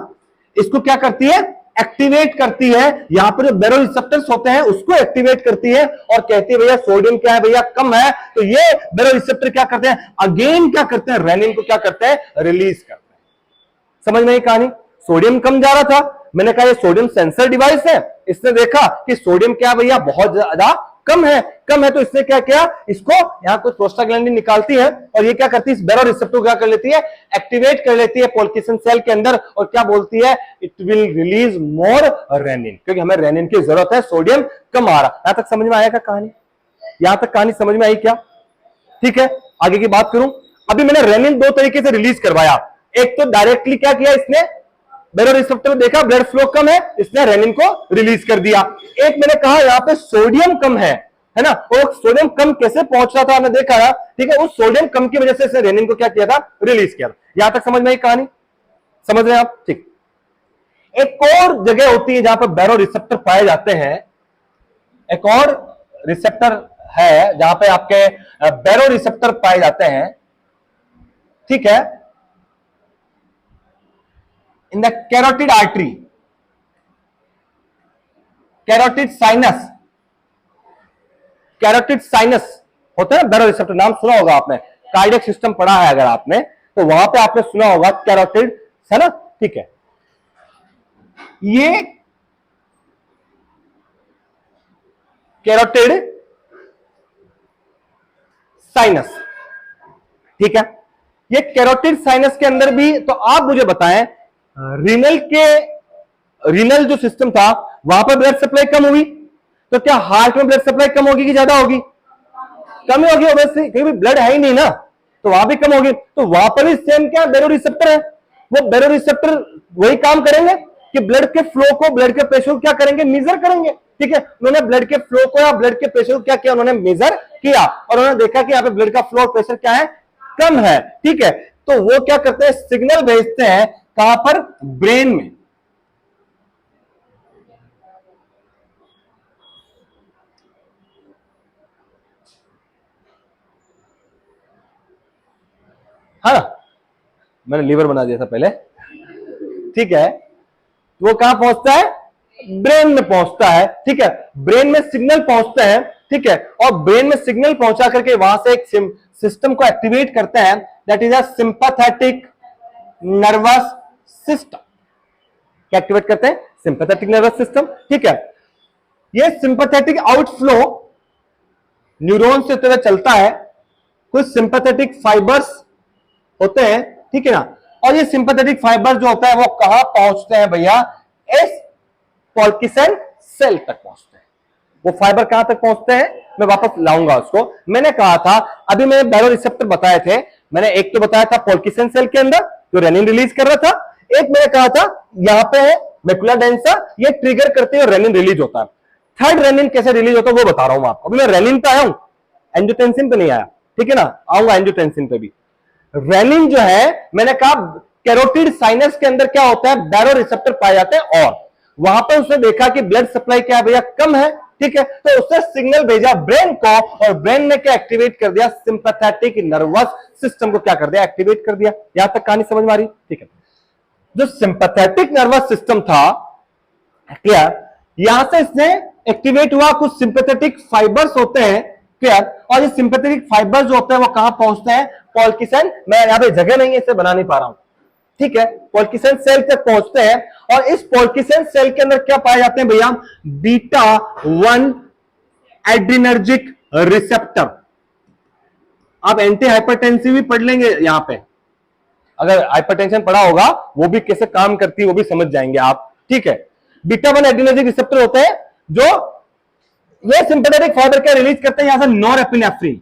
इसको क्या करती है? एक्टिवेट करती है, यहां पर जो बैरोरिसेप्टर्स होते हैं उसको एक्टिवेट करती है और कहती है भैया सोडियम क्या है भैया कम है, तो ये बैरोरिसेप्टर क्या करते हैं, अगेन क्या करते हैं, रेनिन को क्या करते हैं, रिलीज करते हैं। समझ में ये कहानी, सोडियम कम जा रहा था, मैंने कहा ये सोडियम सेंसर डिवाइस है, इसने देखा कि सोडियम क्या भैया बहुत ज्यादा कम है, तो इसने क्या किया, इसको यहां कुछ प्रोस्टाग्लैंडिन निकालती है और ये क्या करती है, इस बैरोरिसेप्टर को क्या कर लेती है, एक्टिवेट कर लेती है पोल्किसन सेल के अंदर और क्या बोलती है, it will release more renin, क्योंकि हमें रेनिन की जरूरत है, सोडियम कम आ रहा। यहां तक समझ में आया क्या कहानी, यहां तक कहानी समझ में आई क्या? ठीक है, आगे की बात करूं। अभी मैंने रेनिन दो तरीके से रिलीज करवाया, एक तो डायरेक्टली क्या किया इसने, बैरोरिसेप्टर देखा ब्लड फ्लो कम है, इसने रेनिन को रिलीज कर दिया। एक मैंने कहा यहां पे सोडियम कम है ना, और सोडियम कम कैसे पहुंच रहा था हमने देखा था, ठीक है, उस सोडियम कम की वजह से इसने रेनिन को क्या किया था, रिलीज किया था। यहां तक समझ में आई कहानी, समझ रहे हैं आप? ठीक। एक और जगह होती है जहां पर बैरोरिसेप्टर पाए जाते हैं, एक और रिसेप्टर है जहां पे आपके बैरोरिसेप्टर पाए जाते हैं, ठीक है, in the carotid artery, carotid sinus, carotid sinus होता है बैरोरिसेप्टर, नाम सुना होगा आपने, कार्डियक सिस्टम पढ़ा है अगर आपने, तो वहां पे आपने सुना होगा कैरोटिड, है ना, ठीक है। ये कैरोटिड साइनस, ठीक है, ये कैरोटिड साइनस के अंदर भी, तो आप मुझे बताएं रीनल जो सिस्टम था वहां पर ब्लड सप्लाई कम हुई, तो क्या हार्ट में ब्लड सप्लाई कम होगी कि ज्यादा होगी? कम होगी ऑब्वियसली, क्योंकि ब्लड है ही नहीं ना, तो वहां भी कम होगी। तो वहां पर भी सेम क्या बैरोरिसेप्टर है, वो बैरोरिसेप्टर वही काम करेंगे कि ब्लड के फ्लो को, ब्लड के प्रेशर को क्या करेंगे, मेजर करेंगे, ठीक है। उन्होंने ब्लड के फ्लो को या ब्लड के प्रेशर को क्या किया, उन्होंने मेजर किया और उन्होंने देखा कि यहाँ पे ब्लड का फ्लो और प्रेशर क्या है, कम है, ठीक है। तो वो क्या करते हैं, सिग्नल भेजते हैं कहां पर, ब्रेन में, हाँ मैंने लीवर बना दिया था पहले, ठीक है। वो कहां पहुंचता है, ब्रेन में पहुंचता है, ठीक है, ब्रेन में सिग्नल पहुंचते हैं, ठीक है, और ब्रेन में सिग्नल पहुंचा करके वहां से एक सिस्टम को एक्टिवेट करते हैं, that is a sympathetic nervous system. क्या एक्टिवेट करते हैं, सिंपैथेटिक नर्वस सिस्टम, ठीक है। ये सिंपैथेटिक आउटफ्लो न्यूरॉन से होते हुए चलता है, कुछ सिंपैथेटिक फाइबर्स होते हैं, ठीक है ना, और ये सिंपैथेटिक फाइबर जो होता है वो कहां पहुंचते हैं भैया, इस पॉल्किसन सेल तक पहुंचते हैं। वो फाइबर कहां तक पहुंचते हैं, मैं वापस लाऊंगा उसको। मैंने कहा था, अभी मैंने बैरोरिसेप्टर बताए थे, मैंने एक तो बताया था पॉल्किसन सेल के अंदर जो रेनिन रिलीज कर रहा था, एक मैंने कहा था यहां पे है मैकुला डेंसा, ये ट्रिगर करते हैं और रेनिन रिलीज होता है। थर्ड रेनिन कैसे रिलीज होता है वो बता रहा हूं आपको। अभी मैं रेनिन पे आया हूं, एंजियोटेंसिन पे नहीं आया, ठीक है ना, आऊंगा एंजियोटेंसिन पे भी। रेनिन जो है, मैंने कहा कैरोटिड साइनस के अंदर क्या होता है, बैरोरिसेप्टर पाए जाते हैं और वहां पर उसने देखा कि ब्लड सप्लाई क्या भैया कम है, ठीक है, तो उसने सिग्नल भेजा ब्रेन को और ब्रेन ने क्या एक्टिवेट कर दिया, सिंपैथेटिक नर्वस सिस्टम को क्या कर दिया, एक्टिवेट कर दिया। यहां तक कहानी समझ में आ रही, ठीक है। जो सिंपैथेटिक नर्वस सिस्टम था, क्या यहां से इसने एक्टिवेट हुआ, कुछ सिंपैथेटिक फाइबर्स होते हैं, क्लियर, और ये सिंपैथेटिक फाइबर जो होते हैं वो कहां पहुंचते हैं, पॉल्किसन, मैं यहां पे जगह नहीं है इसे बना नहीं पा रहा हूं, ठीक है, पॉल्किसन सेल तक पहुंचते हैं और इस पॉल्किसन सेल के अंदर क्या पाए जाते हैं भैया, बीटा 1 एड्रिनर्जिक रिसेप्टर। आप एंटी हाइपरटेंसिव भी पढ़ लेंगे यहां पे, अगर हाइपरटेंशन पढ़ा होगा वो भी कैसे काम करती है वो भी समझ जाएंगे आप, ठीक है। बीटा 1 एड्रिनर्जिक रिसेप्टर होते हैं जो ये सिंपैथेटिक फाइबर क्या रिलीज करते हैं, यहां से नॉरएपिनेफ्रिन,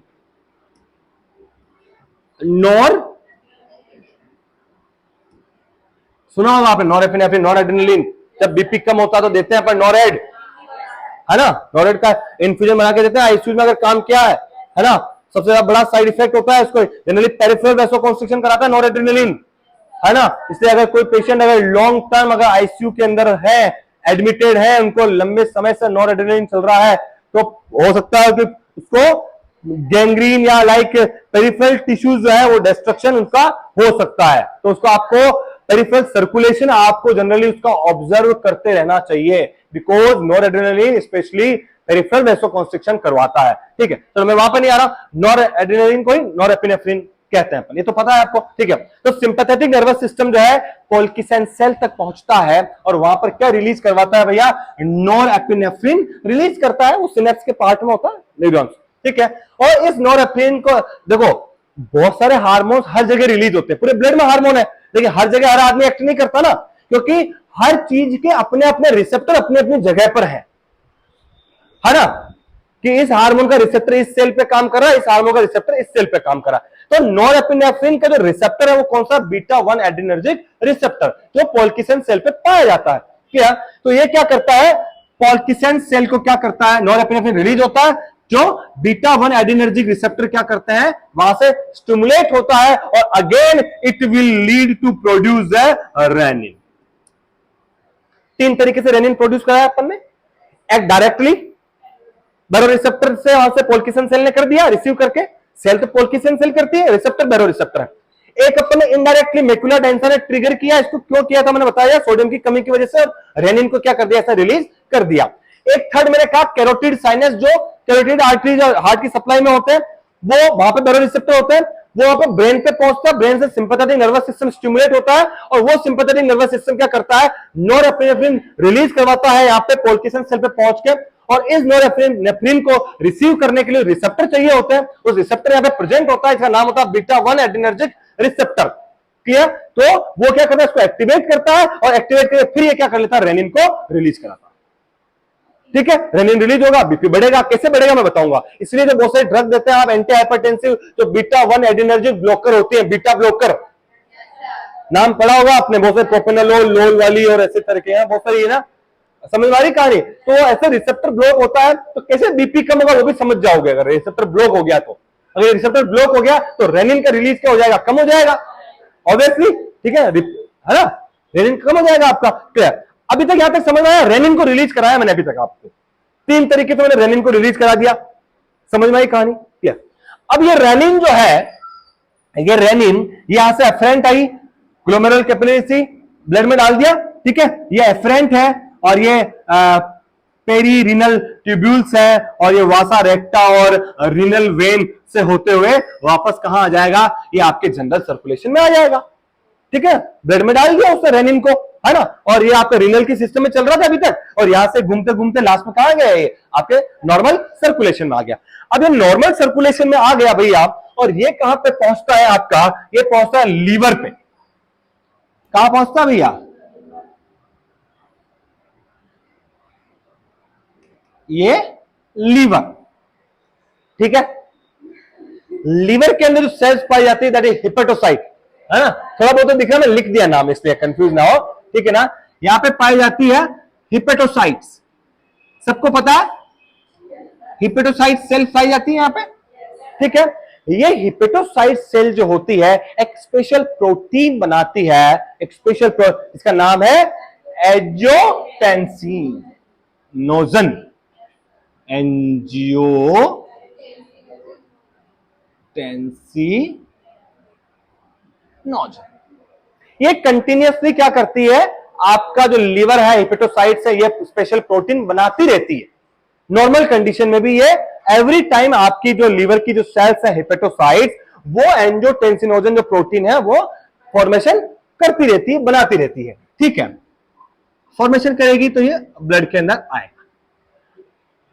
सुना होगा आपने नॉरएपिनेफ्रिन, नॉरएड्रेनालिन, जब बीपी कम होता तो देते हैं अपन नॉरेड, है ना, नॉरेड का इन्फ्यूजन बना के देते हैं आईसीयू में अगर काम किया है ना। सबसे ज्यादा बड़ा साइड इफेक्ट होता है इसको, जनरली पेरिफेरल वैसोकंस्ट्रिक्शन कराता है नॉरएड्रेनालिन, है ना। इसलिए अगर कोई पेशेंट अगर लॉन्ग टर्म अगर आईसीयू के अंदर है, एडमिटेड है, उनको लंबे समय से नॉरएड्रेनालिन चल रहा है, तो हो सकता है कि उसको गैंग्रीन या लाइक पेरिफेरल टिश्यूज जो है वो डिस्ट्रक्शन उनका हो सकता है, तो उसको आपको पेरिफेरल सर्कुलेशन आपको जनरली उसका ऑब्जर्व करते रहना चाहिए, बिकॉज नॉरएड्रेनालिन स्पेशली पेरिफेरल वैसोकंस्ट्रिक्शन करवाता है। ठीक है, तो मैं वहां पर नहीं आ रहा, नॉरएड्रेनालिन को ही नॉरएपिनेफ्रिन कहते हैं अपन, ये तो पता है आपको। ठीक है, तो सिंपैथेटिक नर्वस सिस्टम जो है पोल्किसन सेल तक पहुंचता है और वहां पर क्या रिलीज करवाता है भैया, नॉरएपिनेफ्रिन रिलीज करता है, वो सिनेप्स के पार्ट में होता है, न्यूरॉन्स। ठीक है, और इस नॉरएपिनेफ्रिन को देखो बहुत सारे हार्मोन्स हर जगह रिलीज होते हैं, पूरे ब्लड में हार्मोन है, लेकिन हर जगह हर आदमी एक्ट नहीं करता ना, क्योंकि हर चीज के अपने अपने रिसेप्टर अपनी अपनी जगह पर है ना, कि इस हार्मोन का रिसेप्टर इस सेल पे काम कर रहा है, इस हार्मोन का रिसेप्टर इस सेल पे काम कर रहा है। तो नॉरएपिनेफ्रिन का जो रिसेप्टर है वो कौन सा, बीटा 1 एड्रेनर्जिक रिसेप्टर, जो पोल्किसन सेल पे पाया जाता है। क्या, तो ये क्या करता है, पोल्किसन सेल को क्या करता है, नॉरएपिनेफ्रिन रिलीज होता है, जो बीटा 1 एड्रेनर्जिक रिसेप्टर क्या करते हैं, वहां से स्टिमुलेट होता है और again it will lead to produce renin. 3 तरीके से रेनिन प्रोड्यूस करा है अपन ने, एक डायरेक्टली बैरो रिसेप्टर से, वहां से पोल्किसन सेल ने कर दिया रिसीव करके, सेल तो पोल्किसन सेल करती है, रिसेप्टर बैरो रिसेप्टर है। एक अपन ने इनडायरेक्टली मैकुलर डेंसा ने ट्रिगर किया, इसको क्यों किया था मैंने बताया, सोडियम की कमी की वजह से, और रेनिन को क्या कर दिया, ऐसा रिलीज कर दिया। एक थर्ड मैंने कहा कैरोटिड साइनस, जो कैरोटिड आर्टरीज और हार्ट की सप्लाई में होते हैं, वो वहां पे बैरो रिसेप्टर होते हैं, वो वहां पे ब्रेन पे पहुंचता है, ब्रेन से सिंपैथेटिक नर्वस सिस्टम स्टिमुलेट होता है, और वो सिंपैथेटिक नर्वस सिस्टम क्या करता है, नॉरएपिनेफ्रिन रिलीज करवाता है यहाँ पे पोल्किसन सेल पे पहुंच के, और इस नॉरएपिनेफ्रिन को रिसीव करने के लिए रिसेप्टर चाहिए होते हैं, उस रिसेप्टर यहाँ पे प्रेजेंट होता है, इसका नाम होता है बीटा 1 एड्रेनर्जिक रिसेप्टर। क्लियर, तो वो क्या करता है, इसको एक्टिवेट करता है, और एक्टिवेट करके फिर ये क्या कर लेता है, रेनिन को रिलीज कराता है। ठीक है, रेनिन रिलीज होगा, बीपी बढ़ेगा, कैसे बढ़ेगा मैं बताऊंगा। इसलिए जो बहुत सारे ड्रग देते हैं आप एंटी हाइपरटेंसिव, जो बीटा 1 एड्रेनर्जिक ब्लॉकर होती है, बीटा ब्लॉकर, नाम पढ़ा होगा आपने, बहुत सारे प्रोपेनोलोल, लोल वाली और ऐसे तरह के हैं बहुत सारी, है ना, समझ वाली कहानी। तो ऐसे रिसेप्टर ब्लॉक होता है तो कैसे बीपी कम होगा वो भी समझ जाओगे, अगर रिसेप्टर ब्लॉक हो गया तो, अगर रिसेप्टर ब्लॉक हो गया तो रेनिन का रिलीज क्या हो जाएगा, कम हो जाएगा ऑब्वियसली। ठीक है ना, रेनिन कम हो जाएगा आपका। क्लियर, अभी तक यहां तक समझ आया, रेनिन को रिलीज कराया मैंने अभी तक आपको, 3 तरीके से मैंने रेनिन को रिलीज करा दिया, समझ में आई कहानी। क्लियर, अब ये रेनिन जो है, ये रेनिन यहां से एफरेंट आई, ग्लोमेरुलर कैपिलरी ब्लड में डाल दिया। ठीक है, ये एफरेंट है, और ये पेरीरिनल ट्यूब्यूल्स है, और ये वासा रेक्टा और रिनल वेन से होते हुए वापस कहां आ जाएगा, ये आपके जनरल सर्कुलेशन में आ जाएगा। ठीक है, ब्लड में डाल दिया उसने रेनिन को, है ना, और ये आपके रिनल की सिस्टम में चल रहा था अभी तक, और यहां से घूमते घूमते लास्ट में कहां गया, ये आपके नॉर्मल सर्कुलेशन में आ गया। अब ये नॉर्मल सर्कुलेशन में आ गया भैया, और ये कहां पे पहुंचता है आपका, ये पहुंचता है लीवर पे। कहां पहुंचता है भैया, ये लीवर। ठीक है, लीवर के अंदर जो सेल्स पाई जाती है दैट इज हिपेटोसाइट, है ना, थोड़ा बहुत तो दिख रहा है, मैं लिख दिया नाम इसलिए कंफ्यूज ना हो। ठीक है ना, यहां पे पाई जाती है हिपेटोसाइट्स, सबको पता है हिपेटोसाइट सेल पाई जाती है यहां पे। ठीक है, ये हिपेटोसाइट सेल जो होती है एक स्पेशल प्रोटीन बनाती है, एक स्पेशल इसका नाम है एंजियोटेंसिन नोजन, एंजियोटेंसिनोजन। ये कंटिन्यूअसली क्या करती है, आपका जो लीवर है हिपेटोसाइट से ये स्पेशल प्रोटीन बनाती रहती है। नॉर्मल कंडीशन में भी ये एवरी टाइम आपकी जो लीवर की जो सेल्स है हिपेटोसाइट्स, वो एंजियोटेंसिनोजन जो प्रोटीन है वो फॉर्मेशन करती रहती है, बनाती रहती है। ठीक है, फॉर्मेशन करेगी तो ये ब्लड के अंदर आएगा।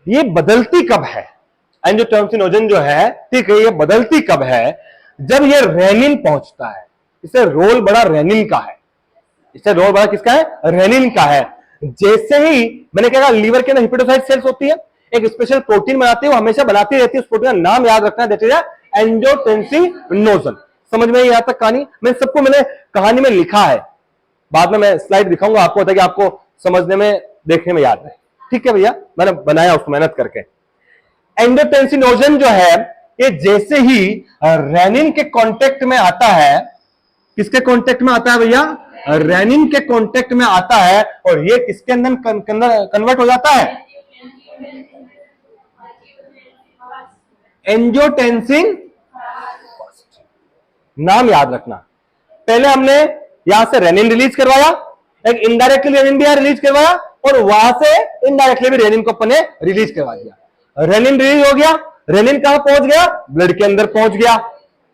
ये बदलती कब है, एंजियोटेंसिनोजन जो है, ठीक है, ये बदलती कब है, जब ये रेनिन पहुंचता है। इसे रोल बड़ा रेनिन का है, इससे रोल बड़ा किसका है, रेनिन का है। जैसे ही मैंने कहा लीवर के अंदर हिपेटोसाइट सेल्स होती है, एक स्पेशल प्रोटीन बनाती है, वो हमेशा बनाती रहती है, उस प्रोटीन का नाम याद रखना है, दैट इज एंजियोटेंसिनोजन। समझ में यहां तक कहानी, मैंने सबको मैंने कहानी में लिखा है, बाद में मैं स्लाइड दिखाऊंगा आपको ताकि आपको समझने में देखने में याद रहे। ठीक है भैया, मैंने बनाया उसको मेहनत करके। एंजियोटेंसिनोजन जो है ये जैसे ही रेनिन के कांटेक्ट में आता है, किसके कांटेक्ट में आता है भैया, रेनिन के कांटेक्ट में आता है, और ये किसके अंदर कन्वर्ट हो जाता है, एंजियोटेंसिन। नाम याद रखना, पहले हमने यहां से रेनिन रिलीज करवाया, एक इनडायरेक्टली रेनिन भी रिलीज करवाया, और वहां से इनडायरेक्टली भी रेनिन को अपने रिलीज करवा दिया। रेनिन रिलीज हो गया, रेनिन कहां पहुंच गया? ब्लड के अंदर पहुंच गया।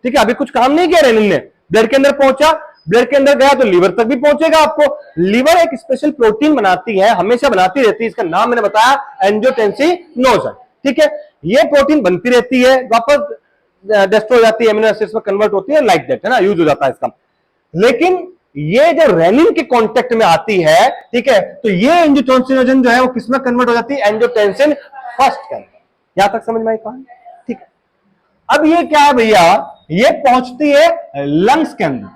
ठीक है, अभी कुछ काम नहीं किया रेनिन ने, ब्लड के अंदर पहुंचा, ब्लड के अंदर गया तो लीवर तक भी पहुंचेगा आपको। लीवर एक स्पेशल प्रोटीन बनाती है, हमेशा बनाती रहती है, इसका नाम मैंने बताया एंजियोटेंसिनोजन। ठीक है, ये प्रोटीन बनती रहती है, वापस डिस्ट्रॉय हो जाती है, एमिनो एसिड्स में कन्वर्ट होती है, लाइक दैट, है ना, यूज हो जाता है इसका। लेकिन ये जो रेनिन के कांटेक्ट में आती है, ठीक है, तो ये एंजियोटेंसिनोजन जो है वो किसमें कन्वर्ट हो जाती है? एंजियोटेंसिन फर्स्ट के अंदर। यहां तक समझ में आई कहानी? ठीक है, अब ये क्या है भैया, ये पहुंचती है लंग्स के अंदर।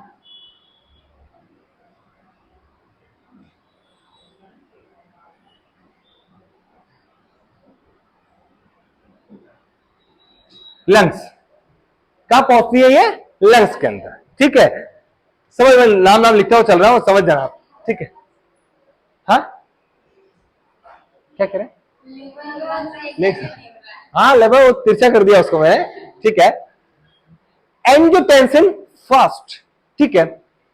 लंग्स कहां पहुंचती है? ये लंग्स के अंदर। ठीक है, समझ में, नाम लिखता हुआ चल रहा हूं, समझ जाना आप। ठीक है, हाँ क्या करें? हाँ लेबर तिरछा कर दिया उसको मैं। ठीक है, एंजियोटेंसिन फर्स्ट। ठीक है,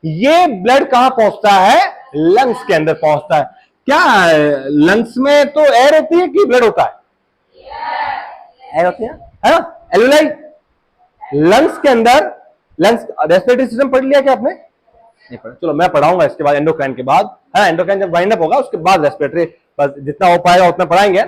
ये ब्लड कहां पहुंचता है? लंग्स के अंदर पहुंचता है। क्या लंग्स में तो एयर होती है कि ब्लड होता है? एयर होती है ना, एल्यूलाई। लंग्स के अंदर, लंग्स रेस्पिरेटरी सिस्टम पढ़ लिया क्या आपने? नहीं पढ़ा, चलो मैं पढ़ाऊंगा इसके बाद, एंडोक्राइन के बाद। हाँ, एंडोक्राइन जब वाइंड अप होगा उसके बाद रेस्पिरेटरी, बस जितना हो पाएगा उतना पढ़ाएंगे।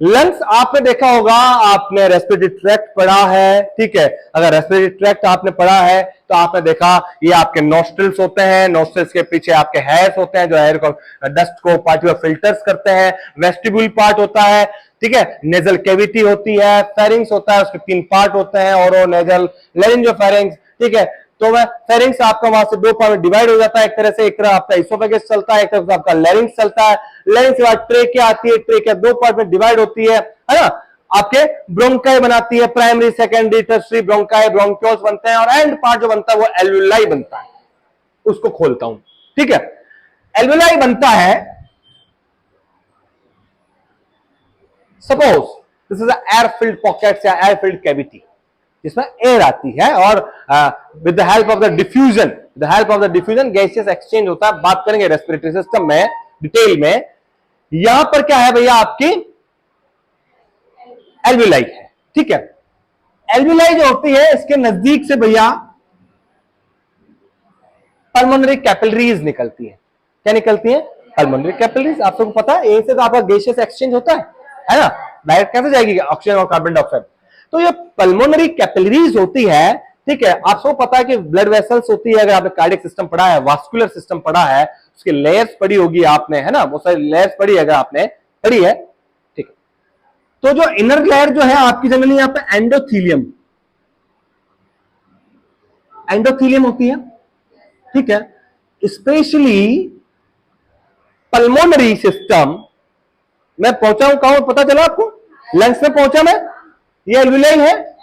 लंग्स आपने देखा होगा, आपने रेस्पिरेटरी ट्रैक्ट पढ़ा है। ठीक है, अगर रेस्पिरेटरी ट्रैक्ट आपने पढ़ा है तो आपने देखा ये आपके नोस्ट्रिल्स होते हैं, नोस्ट्रिल्स के पीछे आपके हेयर्स होते हैं जो एयर को, डस्ट को पार्टिकुलर फिल्टर्स करते हैं। वेस्टिब्यूल पार्ट होता है, ठीक है, नेजल कैविटी होती है, फेरिंग्स होता है, उसके 3 पार्ट होते हैं, ओरो नेजल लेरिंजोफेरिंक्स। ठीक है, तो वह फेरिंग्स आपका वहां से 2 पार्ट में डिवाइड हो जाता है एक तरह से, एक तरफ आपका इसोफेगस चलता है, एक तरफ आपका लैरिंक्स चलता है। लैरिंक्स के बाद ट्रेकिया आती है, ट्रेकिया 2 पार्ट में डिवाइड होती है ना। आपके ब्रोंकाई बनाती है, primary secondary tertiary bronchi, bronchioles बनते हैं, और एंड पार्ट जो बनता है वो एल्वुलाई बनता है। उसको खोलता हूं। ठीक है, एल्वुलाई बनता है, suppose this is air filled pockets या एयर फिल्ड कैविटी, जिसमें एयर आती है, और with the help of the diffusion gaseous exchange होता है। बात करेंगे रेस्पिरेटरी सिस्टम में डिटेल में। यहां पर क्या है भैया, आपकी एल्वुलाई है। ठीक है, एल्वुलाई जो होती है इसके नजदीक से भैया पल्मोनरी कैपिलरीज निकलती है। क्या निकलती है? Pulmonary capillaries. आप सबको पता है, यहीं से तो आपका गैसियस एक्सचेंज होता है ना। डायरेक्ट कैसे जाएगी ऑक्सीजन और कार्बन डाइऑक्साइड? तो ये पल्मोनरी कैपिलरीज होती है। ठीक है, आप सबको पता है कि ब्लड वेसल्स होती है, अगर आपने कार्डियक सिस्टम पढ़ा है, वास्कुलर सिस्टम पढ़ा है, उसकी लेयर्स पढ़ी होगी आपने, है ना, बहुत सारी लेयर्स पढ़ी है अगर आपने पढ़ी है। ठीक है, तो जो इनर लेयर जो है आपकी जनरली यहां पे एंडोथीलियम होती है। ठीक है, स्पेशली पल्मोनरी सिस्टम मैं पहुंचा हूं, कहां पता चला आपको? लंग्स में पहुंचा मैं, ये एल्वुलाई है।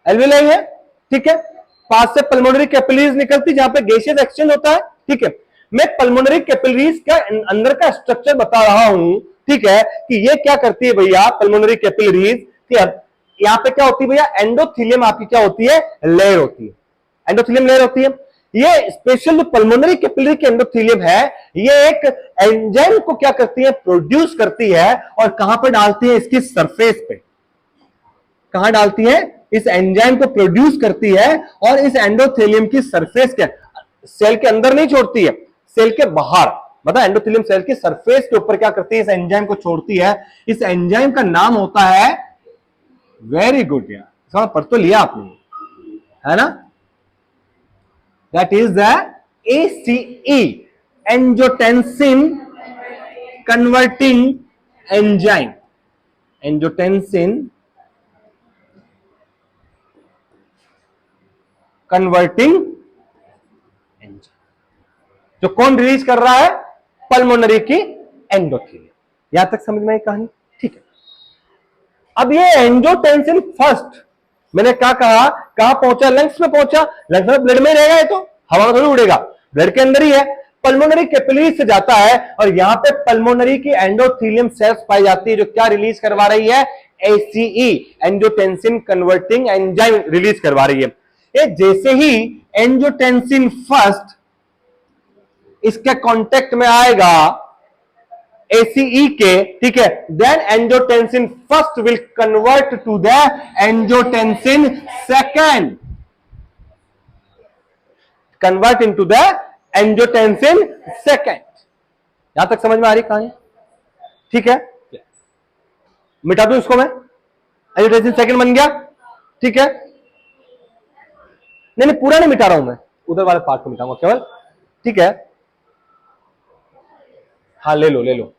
एल्वुलाई है, ठीक है, पास से पल्मोनरी कैपिलरीज निकलती जहां पे गैसियस एक्सचेंज होता है। ठीक है, मैं पल्मोनरी कैपिलरीज का अंदर का स्ट्रक्चर बता रहा हूं। ठीक है, कि ये क्या करती है भैया, पल्मोनरी कैपिलरीज। ठीक है, यहां पे क्या होती है भैया, एंडोथीलियम आपकी क्या होती है? लेयर होती है, एंडोथीलियम लेयर होती है। ये स्पेशल जो पल्मोनरी कैपिलरी के एंडोथीलियम है, ये एक एंजाइम को क्या करती है? प्रोड्यूस करती है, और कहां पर डालती है? इसकी सरफेस पे। कहां डालती है? इस एंजाइम को प्रोड्यूस करती है, और इस एंडोथेलियम की सरफेस के, सेल के अंदर नहीं छोड़ती है, सेल के बाहर, मतलब एंडोथेलियम सेल की सरफेस के ऊपर क्या करती है? इस एंजाइम को छोड़ती है। इस एंजाइम का नाम होता है, वेरी गुड यार, इसका पढ़ तो लिया आपने, है ना, that is the ACE, angiotensin converting enzyme. Angiotensin converting enzyme, जो कौन रिलीज कर रहा है? पल्मोनरी की एंडोथेलियम। यहां तक समझ में आई कहानी? ठीक है, अब ये एंजियोटेंसिन फर्स्ट मैंने क्या कहा, कहां पहुंचा? लंग्स में पहुंचा। लंग्स में ब्लड में रहेगा, ये तो हवा में थोड़ी उड़ेगा, ब्लड के अंदर ही है। पल्मोनरी कैपिलरी से जाता है, और यहां पे पल्मोनरी की एंडोथेलियम सेल्स पाई जाती है, जो क्या रिलीज करवा रही है? ACE angiotensin converting enzyme release करवा रही है। ये जैसे ही एंजियोटेंसिन फर्स्ट इसके कांटेक्ट में आएगा ACE के, ठीक है, then angiotensin first will convert to the angiotensin second, convert into the angiotensin second. यहां तक समझ में आ रही कहानी? ठीक है, मिटा दूं इसको मैं, एंजियोटेंसिन सेकंड बन गया, ठीक है। नहीं पूरा नहीं मिटा रहा हूं मैं, उधर वाले पार्ट को मिटाऊंगा केवल, ठीक है। हाँ ले लो ले लो,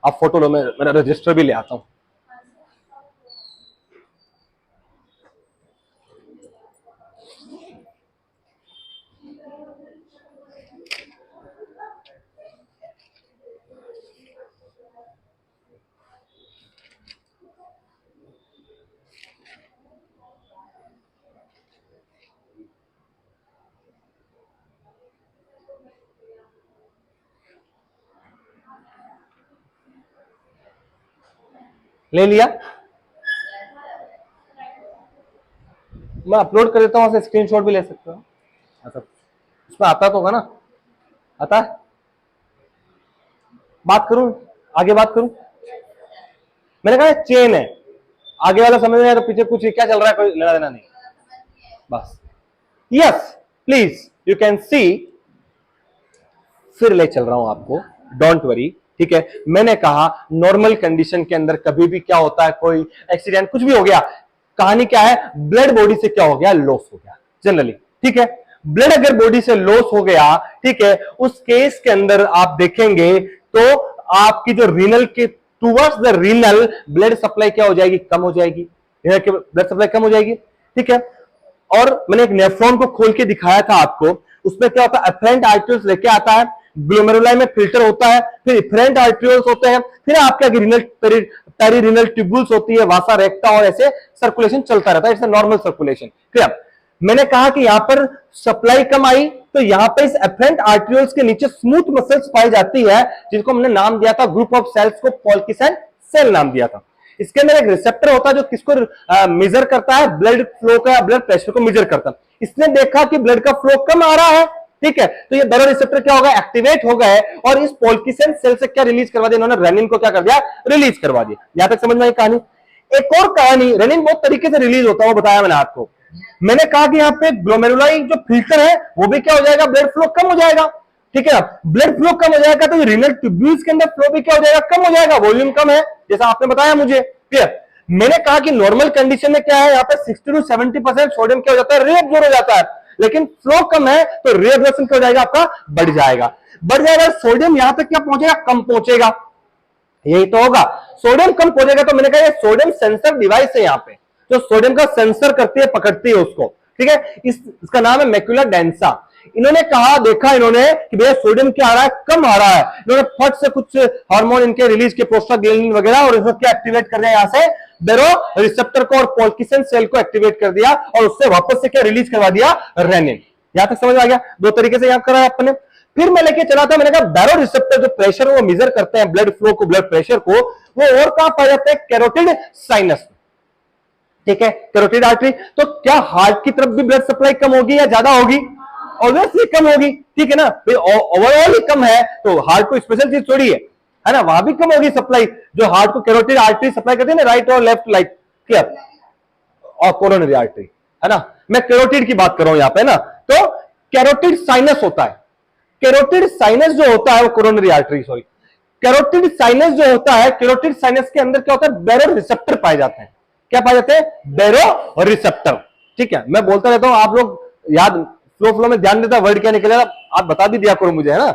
आप फोटो लो, मैं मेरा रजिस्टर भी ले आता हूं। ले लिया, मैं अपलोड कर देता हूं, वहां से स्क्रीनशॉट भी ले सकते हो। अच्छा उसमें आता तो होगा ना, आता है? बात करूं, आगे बात करूं? मैंने कहा चेन है, आगे वाला समझ में आया तो पीछे कुछ क्या चल रहा है कोई लेना देना नहीं, बस। Yes please you can see, फिर ले चल रहा हूं आपको, डोंट वरी, ठीक है। मैंने कहा नॉर्मल कंडीशन के अंदर कभी भी क्या होता है, कोई एक्सीडेंट कुछ भी हो गया, कहानी क्या है, ब्लड बॉडी से क्या हो गया, लॉस हो गया जनरली, ठीक है। ब्लड अगर बॉडी से लॉस हो गया, ठीक है, उस केस के अंदर आप देखेंगे तो आपकी जो रीनल के towards the renal blood supply क्या हो जाएगी, कम हो जाएगी, ब्लड सप्लाई कम हो जाएगी, ठीक है। और मैंने एक नेफ्रॉन को खोल के दिखाया था आपको, उसमें क्या होता है, एफरेंट आर्टरीज लेके आता है, ग्लोमेरुलाई में फिल्टर होता है, फिर इफरेंट आर्टरियोल्स होते हैं, फिर आपके रीनल पेरीरिनल ट्यूब्यूल्स होती है, वासा रेक्टा, और ऐसे सर्कुलेशन चलता रहता है, it's a normal circulation, clear. मैंने कहा कि यहां पर सप्लाई कम आई तो यहां पर इस एफरेंट आर्टरियोल्स के नीचे स्मूथ मसल्स पाई जाती है, जिनको हमने नाम दिया था, ग्रुप ऑफ सेल्स को पॉल्किसन सेल नाम दिया था। इसके अंदर एक रिसेप्टर होता है जो किसको मेजर करता है, ब्लड फ्लो का, ब्लड प्रेशर को मेजर करता है। इसने देखा कि ब्लड का फ्लो कम आ रहा है, ठीक है, तो ये बैरो रिसेप्टर क्या होगा, एक्टिवेट हो गए, और इस पॉल्किसन सेल से क्या रिलीज करवा दिया इन्होंने, रेनिन को क्या कर दिया, रिलीज करवा दिया। यहां तक समझ में आई कहानी? एक और कहानी, रेनिन बहुत तरीके से रिलीज होता है, वो बताया मैंने आपको। मैंने कहा कि यहाँ पे ग्लोमेरुलाई जो फिल्टर है वो भी क्या हो जाएगा, ब्लड फ्लो कम हो जाएगा, ठीक है। ब्लड फ्लो कम हो जाएगा तो रीनल ट्यूब्यूल्स के अंदर फ्लो भी क्या हो जाएगा, कम हो जाएगा, वॉल्यूम कम है, जैसा आपने बताया मुझे, क्लियर। मैंने कहा कि नॉर्मल कंडीशन में क्या है, यहाँ पे 60 to 70% सोडियम क्या हो जाता है, रीअब्सॉर्ब हो जाता है, लेकिन फ्लो कम है तो रीअब्सॉर्प्शन क्या हो जाएगा, आपका बढ़ जाएगा, बढ़ जाएगा। सोडियम यहां तक क्या पहुंचेगा, कम पहुंचेगा, यही तो होगा, सोडियम कम पहुंचेगा। तो मैंने कहा ये सोडियम सेंसर डिवाइस है, यहाँ पे जो सोडियम का सेंसर करती है, पकड़ती है उसको, ठीक है। इसका नाम है मैक्यूला डेंसा। इन्होंने कहा, देखा इन्होंने कि भैया सोडियम क्या आ रहा है, कम आ रहा है, इन्होंने फट से कुछ हार्मोन इनके रिलीज के, प्रोस्टाग्लैंडिन वगैरह, और इसको क्या एक्टिवेट कर दिया, यहां से बैरो रिसेप्टर को और पॉल्किसन सेल को एक्टिवेट कर दिया, और उससे वापस से क्या रिलीज करवा दिया, रेनिन। यहां तक समझ आ गया? दो तरीके से यहां करा आपने। फिर मैं लेके चला था, मैंने कहा बैरो रिसेप्टर जो प्रेशर वो मेजर करते हैं, ब्लड फ्लो को, ब्लड प्रेशर को, वो और कहां पाया जाता है, कैरोटिड साइनस, ठीक है, कैरोटिड आर्टरी। तो क्या हार्ट की तरफ भी ब्लड सप्लाई कम होगी या ज्यादा होगी? ऑब्वियसली कम होगी, ठीक है ना, ओवरऑल ही कम है, तो हार्ट को स्पेशल चीज थोड़ी है ना, वहां भी कम होगी सप्लाई, जो हार्ट को कैरोटिड आर्टरी सप्लाई करती है ना, राइट और लेफ्ट, लाइक क्लियर, और कोरोनरी आर्टरी, है ना। मैं कैरोटिड की बात कर रहा हूं यहां पे ना, तो कैरोटिड साइनस होता है, कैरोटिड साइनस जो होता है वो coronary artery, sorry, carotid sinus जो होता है, कैरोटिड साइनस के अंदर क्या होता है, बैरो रिसेप्टर पाए जाते हैं। क्या पाए जाते हैं, बैरो रिसेप्टर, ठीक है। मैं बोलता रहता हूं, आप लोग याद, फ्लो में ध्यान देता, वर्ड क्या निकलेगा आप बता भी दिया करो मुझे, है ना,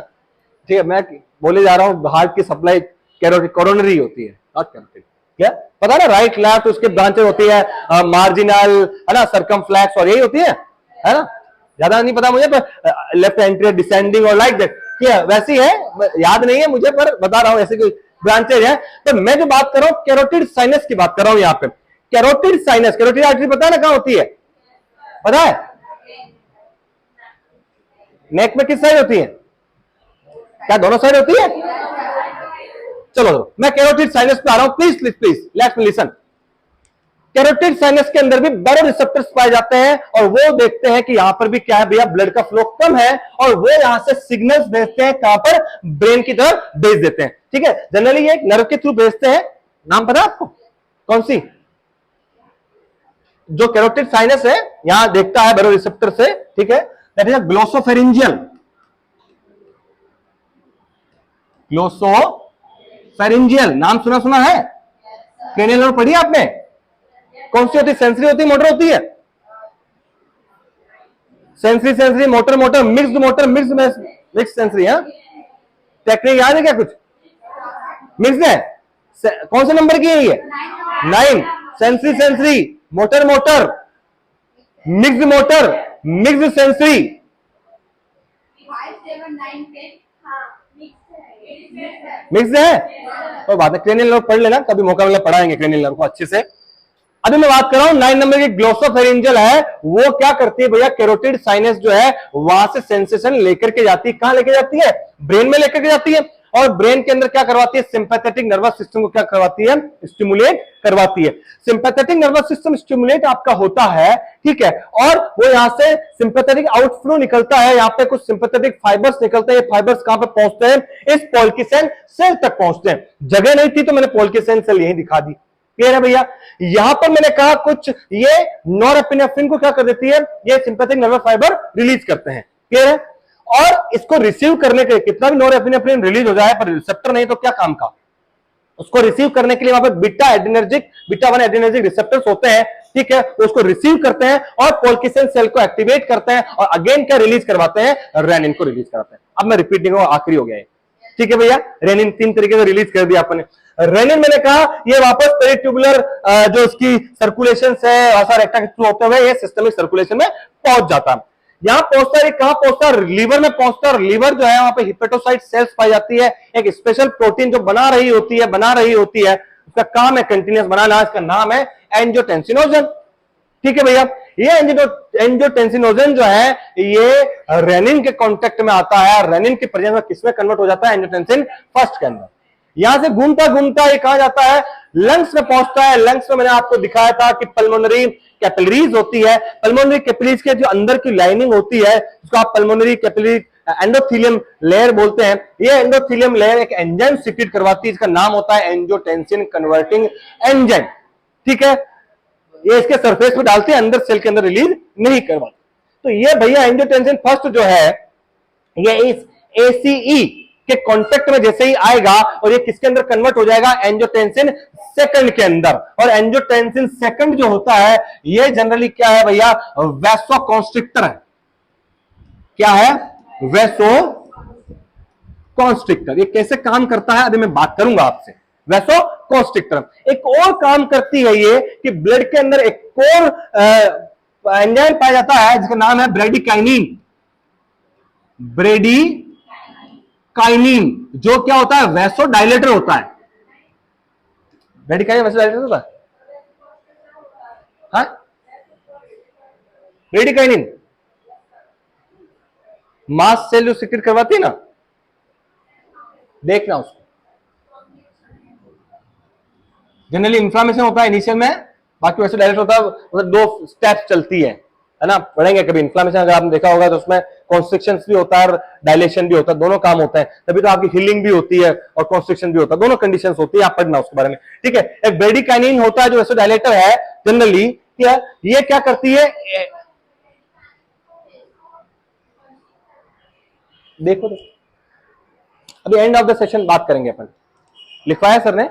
ठीक है। मैं बोले जा रहा हूं, हार्ट की सप्लाई कैरोटिड कोरोनरी होती है, नॉट कैरोटिड, क्या पता है ना, राइट लेफ्ट उसके ब्रांचेस होती है, मार्जिनल, है ना, सर्कमफ्लेक्स, और यही होती है ना, ज्यादा नहीं पता मुझे, पर लेफ्ट एंट्री, डिसेंडिंग और लाइक दैट, क्या वैसी है, याद नहीं है मुझे, पर बता रहा हूं ऐसे कोई ब्रांचेज है। तो मैं जो बात कर रहा हूं कैरोटिड साइनस की बात कर रहा हूं यहां पे। कैरोटिड साइनस, कैरोटिड आर्टरी पता है ना कहां होती है, पता है, नेक में किस साइड होती है, क्या दोनों साइड होती है? चलो मैं कैरोटिड साइनस पे आ रहा हूं, please please please let's me listen. Carotid sinus के अंदर भी बैरो रिसेप्टर्स पाए जाते हैं और वो देखते हैं कि यहां पर भी क्या है भैया, ब्लड का फ्लो कम है और वो यहां से सिग्नल्स भेजते हैं, कहां पर, ब्रेन की तरफ भेज देते हैं। ठीक है, जनरली ये एक नर्व के थ्रू भेजते हैं। नाम पता है आपको कौन सी? जो कैरोटिड साइनस है यहां देखता है बैरो रिसेप्टर से, ठीक है, that is a glossopharyngeal. Glossopharyngeal नाम सुना सुना है? क्रेनियल नर्व पढ़ी आपने? कौन सी होती है? सेंसरी होती है, मोटर होती है? Sensory sensory, motor motor, mix sensory. हाँ, टेक्निक याद है क्या कुछ? मिक्स है। कौन से नंबर की है ये? 9। Sensory sensory, motor motor, mix sensory. 5, 7, 9, 10 mix है तो बात है। क्रेनियल नर्व पढ़ लेना, कभी मौका मिला पढ़ाएंगे क्रेनियल नर्व को अच्छे से। अभी मैं बात कर रहा हूं 9 नंबर की ग्लोसोफेरिंजियल है, वो क्या करती है भैया, कैरोटिड साइनस जो है वहां से सेंसेशन लेकर के जाती है। कहां लेके जाती है? ब्रेन में लेकर के जाती है और ब्रेन के अंदर क्या करवाती है? सिंपैथेटिक नर्वस सिस्टम को क्या करवाती है? स्टिमुलेट करवाती है। सिंपैथेटिक नर्वस सिस्टम स्टिमुलेट आपका होता है, ठीक है, और वो यहां से सिंपैथेटिक आउटफ्लो निकलता है, यहां पे कुछ सिंपैथेटिक फाइबर्स निकलते हैं। ये फाइबर्स कहां पे पहुंचते हैं? इस पोल्किसन सेल तक पहुंचते हैं। जगह नहीं थी तो मैंने पोल्किसन सेल यही दिखा दी। क्लियर है भैया? यहां पर मैंने कहा कुछ ये नॉरएपिनेफ्रिन को क्या कर देती है? ये सिंपैथेटिक नर्व फाइबर रिलीज करते हैं। क्लियर है? और इसको रिसीव करने के लिए कितना भी नॉरएपिनेफ्रिन रिलीज हो जाए पर रिसेप्टर नहीं तो क्या काम का? उसको रिसीव करने के लिए वहां पर बीटा 1 एड्रेनर्जिक रिसेप्टर्स होते हैं, ठीक है, उसको रिसीव करते हैं और पोल्किसन सेल को एक्टिवेट करते हैं और अगेन क्या रिलीज करवाते हैं? रेनिन को रिलीज कराते हैं। अब मैं रिपीट नहीं करूंगा, आखिरी हो गया है। ठीक है भैया, रेनिन 3 तरीके से रिलीज कर दिया आपने। रेनिन मैंने कहा ये वापस पेरिट्यूबुलर जो उसकी सर्कुलेशन है वसा रेक्टा के थ्रू होते हुए ये सिस्टमिक सर्कुलेशन में पहुंच जाता है। यहां पहुंचता है, कहां पहुंचता है? लीवर में पहुंचता है। लीवर जो है वहां पे हिपेटोसाइट सेल्स पाई जाती है, एक स्पेशल प्रोटीन जो बना रही होती है, उसका काम है कंटिन्यूस बनाना, इसका नाम है एंजियोटेंसिनोजन। ठीक है भैया, ये एंजियोटेंसिनोजन जो है ये रेनिन के कांटेक्ट में आता है। रेनिन की प्रेजेंस में किसमें कन्वर्ट हो जाता है? एंजियोटेंसिन फर्स्ट के अंदर। यहां से घूमता घूमता ये कहां जाता है? लंग्स में पहुंचता है। लंग्स में मैंने आपको दिखाया था कि पल्मोनरी कैपिलरीज होती है। पल्मोनरी कैपिलरीज के जो अंदर की लाइनिंग होती है उसको आप पल्मोनरी कैपिलरी एंडोथेलियम लेयर बोलते हैं। ये एंडोथेलियम लेयर एक एंजाइम सिक्रीट करवाती है, इसका नाम होता है एंजियोटेंसिन कन्वर्टिंग एंजाइम। ठीक है, ये इसके सरफेस पे डालते हैं, अंदर सेल के अंदर रिलीज नहीं करवाते। तो ये भैया एंजियोटेंसिन फर्स्ट जो है ये इस एसीई के कांटेक्ट में जैसे ही आएगा और ये किसके अंदर कन्वर्ट हो जाएगा? एंजियोटेंसिन सेकंड के अंदर। और एंजियोटेंसिन सेकंड जो होता है ये जनरली क्या है भैया? वैसोकॉन्स्ट्रिक्टर है। क्या है? वैसोकॉन्स्ट्रिक्टर। ये कैसे काम करता है अभी मैं बात करूंगा आपसे। वैसोकॉन्स्ट्रिक्टर एक और काम करती है ये कि ब्लड के अंदर एक और एंजाइम पाया जाता है जिसका नाम है ब्रेडिकाइनिन। ब्रेडिकाइनिन जो क्या होता है? वैसोडाइलेटर होता है। ब्रेडिकाइनिन वैसोडाइलेटर होता है। हाँ, ब्रेडिकाइनिन मास सेल जो सिक्रीट करवाती है ना, देखना उसको। जनरली इंफ्लामेशन होता है इनिशियल में, बाकी वैसे डायरेक्ट होता है, मतलब 2 स्टेप्स चलती है ना। पढ़ेंगे कभी इंफ्लामेशन, अगर आपने देखा होगा तो उसमें कॉन्स्ट्रिक्शन भी होता है और डायलेशन भी होता है, दोनों काम होता है। तभी तो आपकी हीलिंग भी होती है और कॉन्स्ट्रिक्शन भी होता है, दोनों कंडीशन होती है, आप पढ़ना उसके बारे में। ठीक है, एक ब्रेडिकाइनिन होता है जो वैसोडाइलेटर है जनरली। ये क्या करती है? देखो अभी एंड ऑफ द सेशन बात करेंगे अपन, लिखवाया सर ने,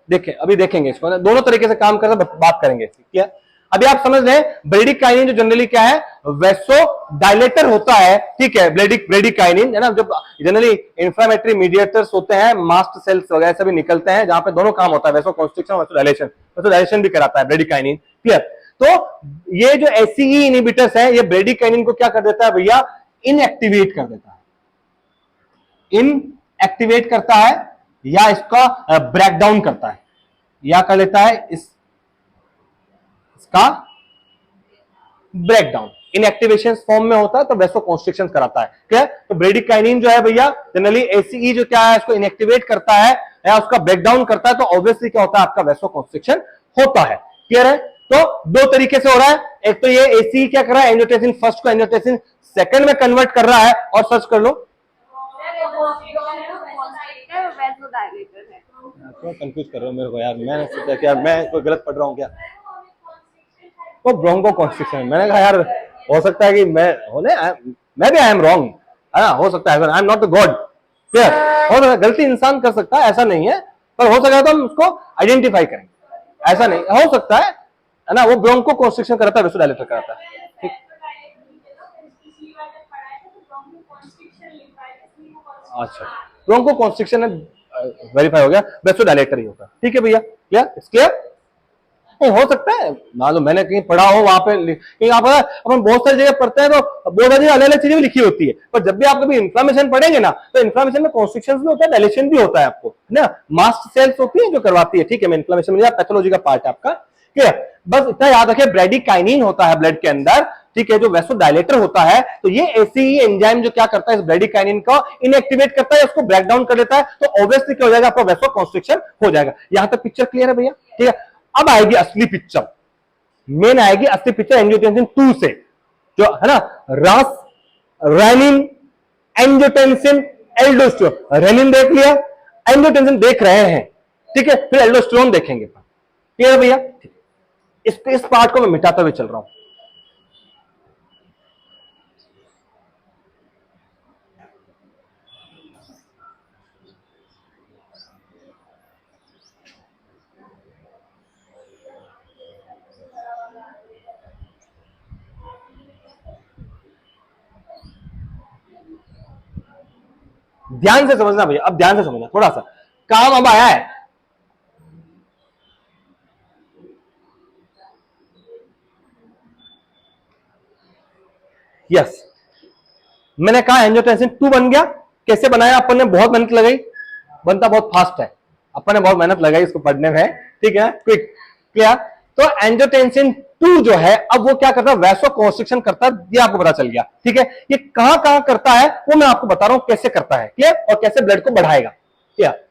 देखें अभी देखेंगे इसको, दोनों तरीके से काम करके बात करेंगे। ठीक है, अभी आप समझ लें ब्रेडिकाइनिन जो जनरली क्या है? वैसोडाइलेटर होता है। ठीक है, ब्रेडिकाइनिन है ना, जब जनरली इंफ्लेमेटरी मीडिएटर्स होते हैं, मास्ट सेल्स वगैरह से भी निकलते हैं, जहां पे दोनों काम होता है, वैसोकॉन्स्ट्रिक्शन, वैसोडाइलेशन भी कराता है ब्रेडिकाइनिन। क्लियर? तो ये जो एसीई इनहिबिटर्स है ये ब्रेडिकाइनिन को क्या कर देता है भैया? इनएक्टिवेट कर देता है। इनएक्टिवेट करता है या इसका ब्रेकडाउन करता है, या कर लेता है इसका ब्रेकडाउन। इनएक्टिवेशन फॉर्म में होता है तो वैसोकॉन्स्ट्रिक्शन कराता है। क्या? तो ब्रेडिकाइनिन जो है भैया जनरली एसीई जो क्या है इसको इनएक्टिवेट करता है, या उसका ब्रेकडाउन करता है तो ऑब्वियसली क्या होता है, आपका वैसोकॉन्स्ट्रिक्शन होता है। क्लियर है? तो दो तरीके से हो रहा है, एक तो ये एसी क्या कर रहा है, एंजियोटेंसिन फर्स्ट को एंजियोटेंसिन सेकंड में कन्वर्ट कर रहा है, और सर्च कर लो। क्यों कंफ्यूज कर रहे हो मेरे को यार, मैंने सोचा कि यार मैं कोई गलत पढ़ रहा हूँ क्या। वो ब्रोंको कॉन्स्ट्रिक्शन, मैंने कहा यार हो सकता है कि मैं भी आई एम रॉन्ग, है ना, हो सकता है, I am not the God. Clear? हो सकता है गलती इंसान कर सकता है, ऐसा नहीं है, पर हो सका तो हम उसको आइडेंटिफाई करेंगे, ऐसा नहीं हो सकता है ना। वो ब्रोंको कॉन्स्ट्रिक्शन कराता है, वैसोडायलेटर कराता है। ठीक, अच्छा, ब्रोंको कॉन्स्ट्रिक्शन वेरीफाई हो गया, वैसोडायलेटर ही होगा। ठीक है भैया, क्लियर? क्लियर? नहीं हो सकता है, मान लो मैंने कहीं पढ़ा हो वहां पे, कहीं आप अपन बहुत सारी जगह पढ़ते हैं तो बहुत सारी अलग अलग चीजें भी लिखी होती है, पर जब भी आप कभी इन्फ्लामेशन पढ़ेंगे ना, तो इन्फ्लामेशन में कॉन्स्ट्रिक्शन भी होता है, डायलेशन भी होता है आपको, है ना, मास्ट सेल्स होती है जो करवाती है। ठीक है, मैं इन्फ्लामेशन में पैथोलॉजी का पार्ट है आपका। क्लियर? बस इतना याद रखिए, ब्रेडिकाइनिन होता है ब्लड के अंदर, ठीक है, जो वैसोडायलेटर होता है, तो ये ऐसे ही एंजाइम जो क्या करता है, इस ब्रेडिकाइनिन को इनएक्टिवेट करता है, उसको ब्रेक डाउन कर देता है, तो ऑब्वियसली क्या हो जाएगा, आपका वैसोकॉन्स्ट्रिक्शन हो जाएगा। यहां तक पिक्चर क्लियर है भैया? ठीक है, अब आएगी असली पिक्चर, मेन आएगी असली पिक्चर एंजियोटेंसिन 2 से, जो है ना, रस, रेनिन, एंजियोटेंसिन, एल्डोस्टेरोन। रेनिन देख लिया, एंजियोटेंसिन देख रहे हैं, ठीक है, फिर एल्डोस्टेरोन देखेंगे। क्लियर है भैया? इस पार्ट को मैं मिटाते हुए चल रहा हूं। ध्यान से समझना भैया, अब ध्यान से समझना, थोड़ा सा काम अब आया है। यस, मैंने कहा एंजियोटेंसिन 2 बन गया। कैसे बनाया अपन ने, बहुत मेहनत लगाई, बनता बहुत फास्ट है, अपन ने बहुत मेहनत लगाई इसको पढ़ने में। ठीक है, क्विक। क्लियर? तो एंजियोटेंसिन 2 जो है, अब वो क्या करता है, वैसोकॉन्स्ट्रिक्शन करता है, ये आपको पता चल गया। ठीक है, ये कहां कहां करता है वो मैं आपको बता रहा हूं कैसे करता है। क्लियर? और कैसे ब्लड को बढ़ाएगा। क्लियर?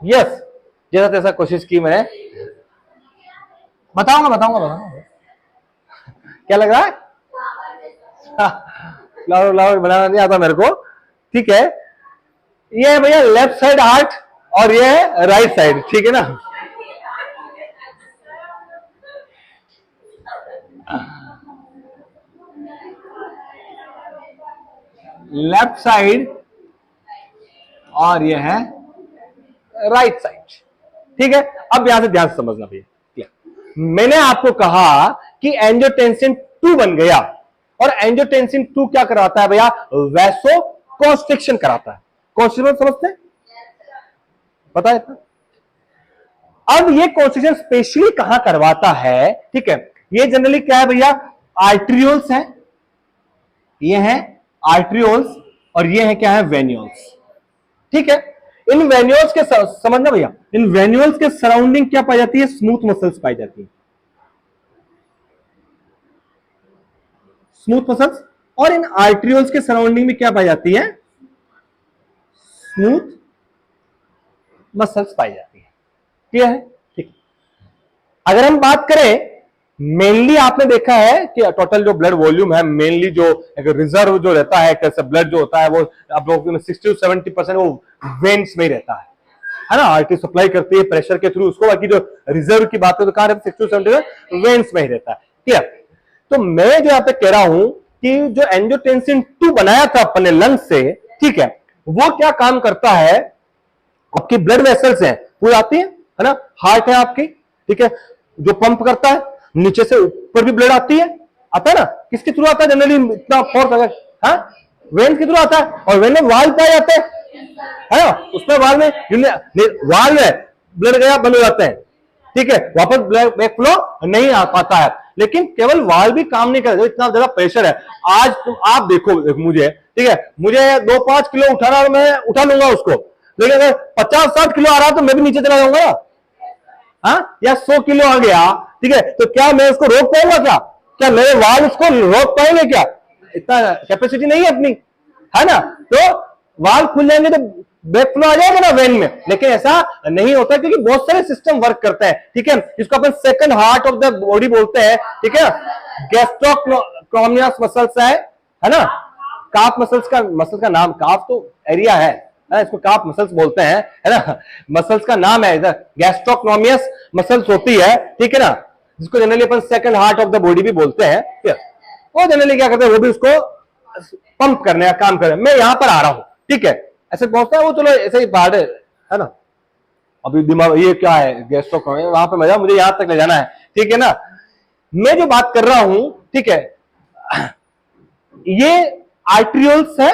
यस, जैसा तैसा कोशिश की मैंने, बताऊंगा बताऊंगा बताऊंगा। क्या लग रहा है? फ्लावर फ्लावर बनाना नहीं आता मेरे को। ठीक है, ये है भैया लेफ्ट साइड हार्ट, और ये है राइट साइड। ठीक है ना? लेफ्ट साइड और ये है राइट साइड। ठीक है, अब यहां से ध्यान से समझना भैया। मैंने आपको कहा कि एंजियोटेंसिन 2 बन गया, और एंजियोटेंसिन 2 क्या कराता है भैया, वैसो कॉन्स्ट्रिक्शन कराता है। कॉन्स्ट्रिक्शन समझते हैं, पता है इतना? अब ये कॉन्स्ट्रिक्शन स्पेशली कहां करवाता है? ठीक है, ये जनरली क्या है भैया, आर्ट्रियोल्स है, ये है आर्ट्रियोल्स, और ये है क्या है, वेन्यूल्स। ठीक है, इन वेन्यूल्स के समझना भैया, इन वेन्यूल्स के सराउंडिंग क्या पाई जाती है, स्मूथ मसल्स पाई जाती है, स्मूथ मसल्स। और इन आर्ट्रियोल्स के सराउंडिंग में क्या पाई जाती है, स्मूथ मसल्स पाई जाती है। क्लियर है? ठीक। अगर हम बात करें मेनली आपने देखा है कि टोटल जो ब्लड वॉल्यूम है, मेनली जो एक रिजर्व जो रहता है कैसे ब्लड जो होता है वो आप लोगों को 60-70% वो वेन्स में ही रहता है ना, आर्टरी सप्लाई करती है प्रेशर के थ्रू उसको, बाकी जो रिजर्व की बात है तो कहां रहता है 60-70% वेन्स में ही रहता है। ठीक है, तो मैं जो यहाँ पे कह रहा हूं कि जो एंजियोटेंसिन 2 बनाया था अपने लंग से, ठीक है, वो क्या काम करता है, आपकी ब्लड वेसल्स हैं पूरी आती है ना, हार्ट है आपकी, ठीक है, जो पंप करता है, नीचे से ऊपर भी ब्लड आती है, आता है ना, किसके थ्रू आता है जनरली इतना फोर्स अगर, हाँ, वेन के थ्रू आता है, और वेन में वाल्व पाए जाते हैं, है ना, उसमें वाल्व में वाल्व है, ब्लड गया बंद हो जाते हैं, ठीक है, वापस ब्लड फ्लो नहीं आ पाता है, लेकिन केवल वाल्व भी काम नहीं करता, इतना ज्यादा प्रेशर है। आज तुम आप देखो मुझे, ठीक है, मुझे 2-5 किलो उठाना और मैं उठा लूंगा उसको, लेकिन अगर 50-60 किलो आ रहा तो मैं भी नीचे चला जाऊंगा, हाँ, या 100 किलो आ गया, ठीक है, तो क्या मैं उसको रोक पाऊंगा, क्या मेरे वाल्व उसको रोक पाएंगे, क्या इतना कैपेसिटी नहीं है अपनी, है ना, तो वाल्व खुल जाएंगे तो ब्लड फ्लो आ जाएगा ना वेन में, लेकिन ऐसा नहीं होता क्योंकि बहुत सारे सिस्टम वर्क करते हैं, ठीक है, इसको अपन second heart of the body बोलते हैं, ठीक है, गैस्ट्रोक्रोमियस मसल्स है ना, काफ मसल्स का नाम, काफ तो एरिया है ना, इसको काफ मसल्स बोलते हैं, है ना, मसल्स का नाम है, इधर गैस्ट्रोक्रोमियस मसल्स होती है, ठीक है ना, जिसको generally upon second heart of the body भी बोलते हैं, वो जनरली क्या करते हैं, वो भी उसको पंप करने का काम कर रहे हैं। मैं यहां पर आ रहा हूं, ठीक है, ऐसे पहुंचता है वो, चलो ऐसे ही बाहर है ना, अभी दिमाग ये क्या है गैस्ट्रोक्रोमियस, वहां पे मजा, मुझे यहां तक ले जाना है, ठीक है ना, मैं जो बात कर रहा हूं, ठीक है, ये आर्ट्रियोल्स है,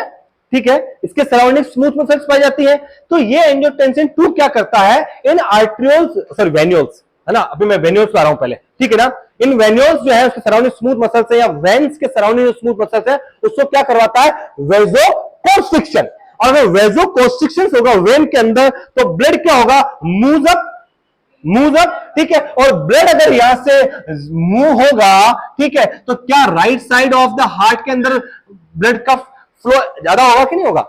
ठीक है, इसके सराउंडिंग स्मूथ मसल्स पाई जाती है, तो ये एंजियोटेंसिन 2 क्या करता है, इन आर्ट्रियोल्स, सॉरी वेन्यूल्स, है ना, अभी मैं वेन्यूल्स पे आ रहा हूं पहले, ठीक है ना, इन वेन्यूल्स जो है उसके सराउंडिंग स्मूथ मसल्स है या वेन्स के सराउंडिंग जो स्मूथ मसल्स है उसको क्या करवाता है, वेजोकॉन्स्ट्रिक्शन, और अगर वेजोकॉन्स्ट्रिक्शन होगा वेन के अंदर तो ब्लड क्या होगा, मूव अप, ठीक है, और ब्लड अगर यहां से मूव होगा, ठीक है, तो क्या right side of the heart के अंदर ब्लड का फ्लो ज्यादा होगा कि नहीं होगा,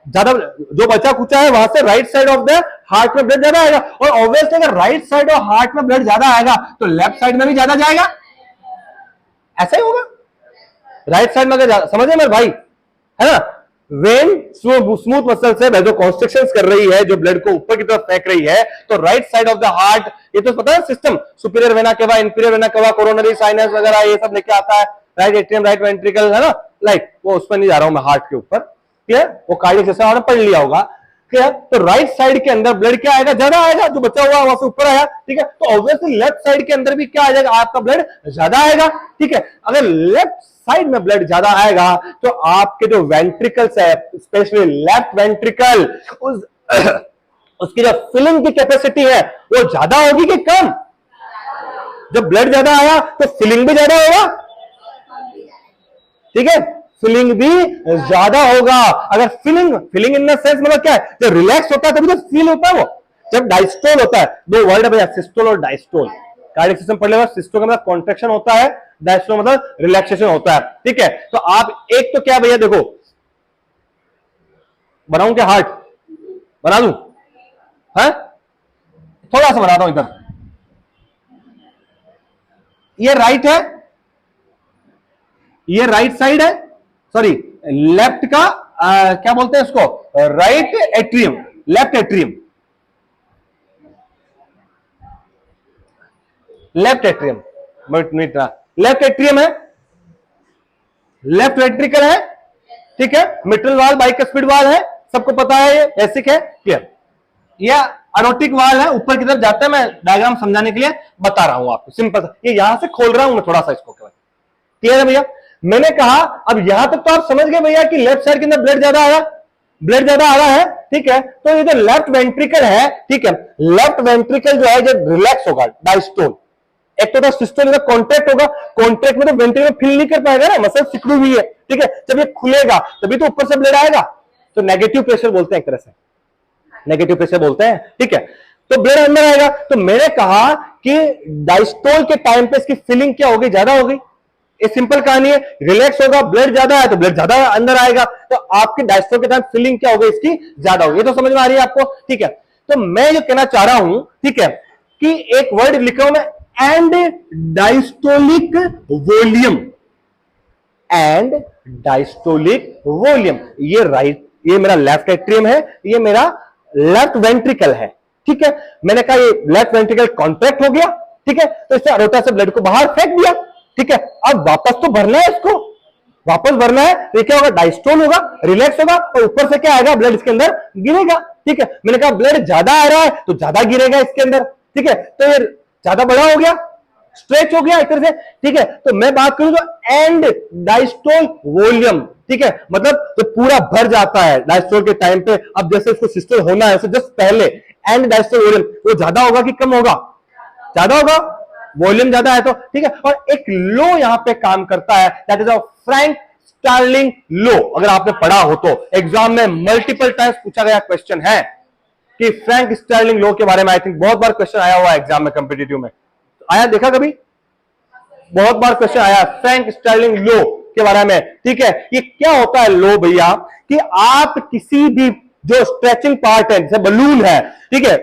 ज्यादा जो बचा कुचा है वहां से right side of the heart में ब्लड ज्यादा आएगा, और ऑब्वियसली अगर राइट साइड ऑफ हार्ट में ब्लड ज्यादा आएगा तो लेफ्ट साइड में भी ज्यादा जाएगा, ऐसा ही होगा, राइट साइड में अगर समझे मेरे भाई, है ना, वेन स्मूथ मसल से वेजोकॉन्स्ट्रिक्शंस कर रही है, जो ब्लड को ऊपर की तरफ फेंक रही है, तो right side of the heart, ये तो पता है system, superior vena cava, inferior vena cava, coronary sinus वगैरह ये सब लेके आता है, राइट एट्रियम, राइट वेंट्रिकल, है ना, लाइक वो उस पर नहीं जा रहा हूं मैं, हार्ट के ऊपर, ठीक है, वो कार्डियक सिस्टम आपने पढ़ लिया होगा, ठीक है, तो राइट साइड के अंदर ब्लड क्या आएगा, ज्यादा आएगा, जो बचा हुआ वहां से ऊपर आया, ठीक है, तो ऑब्वियसली लेफ्ट साइड के अंदर भी क्या आ जाएगा, आपका ब्लड ज्यादा आएगा, ठीक है, अगर लेफ्ट साइड में ब्लड ज्यादा आएगा तो आपके जो वेंट्रिकल्स है, स्पेशली लेफ्ट वेंट्रिकल, उसकी जो फिलिंग की कैपेसिटी है वो ज्यादा होगी कि कम, जब ब्लड ज्यादा आया तो फिलिंग भी ज्यादा होगा, ठीक है, फिलिंग भी ज्यादा होगा, अगर फिलिंग इन द सेंस मतलब क्या है, जब रिलैक्स होता है तभी तो फील होता है वो, जब डायस्टोल होता है, दो वर्ड है भैया, सिस्टोल और डायस्टोल, कार्डियक सिस्टम पढ़ लेगा, सिस्टोल का मतलब कॉन्ट्रैक्शन होता है, डायस्टोल मतलब रिलैक्सेशन होता है, ठीक है, तो आप एक तो क्या भैया देखो, बनाऊं क्या हार्ट, बना दूं, है थोड़ा सा बनाता हूं इधर, ये राइट है, ये राइट साइड है, सॉरी लेफ्ट का क्या बोलते हैं इसको, right atrium, left atrium, left atrium, left atrium है, लेफ्ट वेंट्रिकल है, ठीक है, मिट्रल वाल, बाइकस्पिड वाल है, सबको पता है, ये बेसिक है, क्लियर, ये अरोटिक वाल है, ऊपर की तरफ जाता है, मैं डायग्राम समझाने के लिए बता रहा हूं आपको, सिंपल, ये यहां से खोल रहा हूं मैं थोड़ा सा इसको, क्लियर है भैया, मैंने कहा अब यहां तक तो आप समझ गए भैया कि लेफ्ट साइड के अंदर ब्लड ज्यादा आ रहा है, ठीक है, तो ये जो लेफ्ट वेंट्रिकल है, ठीक है, लेफ्ट वेंट्रिकल जो है जब रिलैक्स होगा, डायस्टोल, एक तो सिस्टोल इधर कॉन्ट्रैक्ट होगा, कॉन्ट्रैक्ट में तो वेंट्रिकल फिल नहीं कर पाएगा ना, मसल सिकुड़ी हुई है, ठीक है, जब ये खुलेगा तभी तो ऊपर से ब्लड आएगा, तो नेगेटिव प्रेशर बोलते हैं, एक तरह से नेगेटिव प्रेशर बोलते हैं, ठीक है, तो ब्लड अंदर आएगा, तो मैंने कहा कि डायस्टोल के टाइम पे इसकी फिलिंग क्या होगी, ज्यादा होगी, ये सिंपल कहानी है, रिलैक्स होगा, ब्लड ज्यादा है तो ब्लड ज्यादा अंदर आएगा, तो आपके डायस्टोल के टाइम फिलिंग क्या होगी, इसकी ज्यादा होगी, ये तो समझ में आ रही है आपको, ठीक है, तो मैं जो कहना चाह रहा हूं, ठीक है, कि एक वर्ड लिख रहा हूं मैं, and diastolic volume, and diastolic volume. ये राइट, ये मेरा लेफ्ट एट्रियम है, ये मेरा लेफ्ट वेंट्रिकल है, ठीक है। मैंने कहा ये लेफ्ट वेंट्रिकल कॉन्ट्रैक्ट हो गया, ठीक है, तो इससे अरोटा से ब्लड को बाहर फेंक दिया, ठीक है। अब वापस तो भरना है इसको, वापस भरना है, तो क्या होगा, डायस्टोल होगा, रिलैक्स होगा, और ऊपर से क्या आएगा, ब्लड इसके अंदर गिरेगा, ठीक है। मैंने कहा ब्लड ज्यादा आ रहा है तो ज्यादा गिरेगा इसके अंदर, ठीक है, तो ये ज्यादा बड़ा हो गया, स्ट्रेच हो गया एक तरह से, ठीक है। तो मैं बात करूं तो एंड डायस्टोल वॉल्यूम, ठीक है, मतलब जो पूरा भर जाता है डायस्टोल के टाइम पे, अब जैसे इसको सिस्टोल होना है उससे जस्ट पहले एंड डायस्टोल वॉल्यूम, वो ज्यादा होगा कि कम होगा, ज्यादा होगा, वॉल्यूम ज्यादा है तो, ठीक है। और एक लो यहां पे काम करता है, that is a Frank Starling law. अगर आपने पढ़ा हो तो एग्जाम में मल्टीपल टाइम्स पूछा गया क्वेश्चन है कि फ्रैंक स्टार्लिंग लो के बारे में, आई थिंक बहुत बार क्वेश्चन आया हुआ है एग्जाम में, कंपिटिटिव में आया, देखा कभी, बहुत बार क्वेश्चन आया फ्रैंक स्टार्लिंग लो के बारे में, ठीक है। ये क्या होता है लो भैया, कि आप किसी भी जो स्ट्रेचिंग पार्ट है, जैसे बलून है, ठीक है,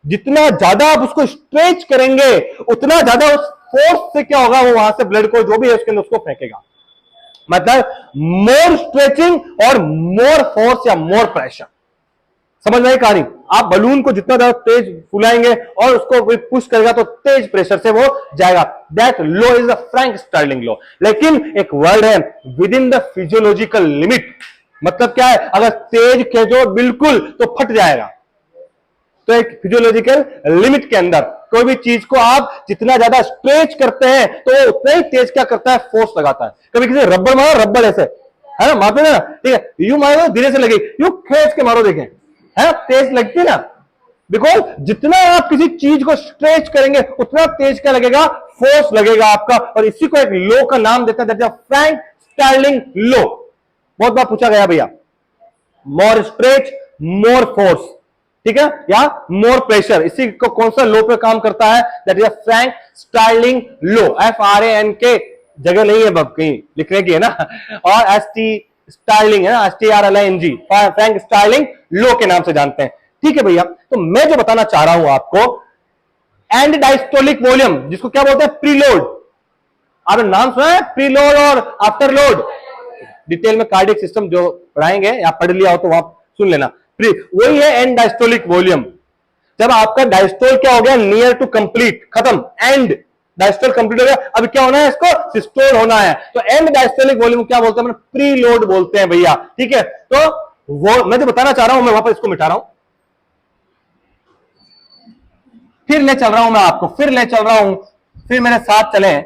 जितना ज्यादा आप उसको स्ट्रेच करेंगे उतना ज्यादा उस फोर्स से क्या होगा, वो वहां से ब्लड को जो भी है उसके अंदर उसको फेंकेगा। मतलब मोर स्ट्रेचिंग और मोर फोर्स या मोर प्रेशर, समझ में कहानी। आप बलून को जितना ज्यादा तेज फुलाएंगे और उसको पुश करेगा तो तेज प्रेशर से वो जाएगा, that law is the Frank Starling law. लेकिन एक वर्ड है within the physiological limit, मतलब क्या है, अगर तेज खींचो बिल्कुल तो फट जाएगा, तो एक फिजियोलॉजिकल लिमिट के अंदर कोई भी चीज को आप जितना ज्यादा स्ट्रेच करते हैं तो वो उतना ही तेज क्या करता है, फोर्स लगाता है। कभी किसी रबड़ मारो, रबड़ ऐसे है ना, मारते ना, ठीक है, यू मारो धीरे से लगेगी, यू खींच के मारो, देखें है तेज लगती है ना, बिकॉज जितना आप किसी चीज को स्ट्रेच करेंगे उतना तेज क्या लगेगा, फोर्स लगेगा आपका। और इसी को एक लो का नाम देता है, दैट इज फ्रैंक स्टार्लिंग लो। बहुत बार पूछा गया भैया, मोर स्ट्रेच मोर फोर्स, ठीक है, या मोर प्रेशर, इसी को कौन सा लो पे काम करता है, that is Frank Starling low. FRANK जगह नहीं है कहीं लिखने की है ना, और ST स्टार्लिंग है ना, STRLING, फ्रैंक स्टार्लिंग लो के नाम से जानते हैं, ठीक है भैया। तो मैं जो बताना चाह रहा हूं आपको, एंड डायस्टोलिक वॉल्यूम, जिसको क्या बोलते हैं, प्रीलोड। आपने नाम सुना है प्रीलोड और आफ्टर लोड, डिटेल में कार्डियक सिस्टम जो पढ़ाएंगे या पढ़ लिया हो तो वहां सुन लेना, वही है एंड डायस्टोलिक वॉल्यूम। जब आपका डायस्टोल क्या हो गया, नियर टू कंप्लीट, खत्म, एंड डायस्टोल कंप्लीट हो गया, अब क्या होना है, इसको सिस्टोल होना है, तो एंड डायस्टोलिक वॉल्यूम क्या बोलते हैं, प्रीलोड बोलते हैं भैया, ठीक है। तो वो मैं जो बताना चाह रहा हूं, मैं वापस इसको मिटा रहा हूं, फिर ले चल रहा हूं मैं आपको, फिर ले चल रहा हूं, फिर मेरे साथ चले।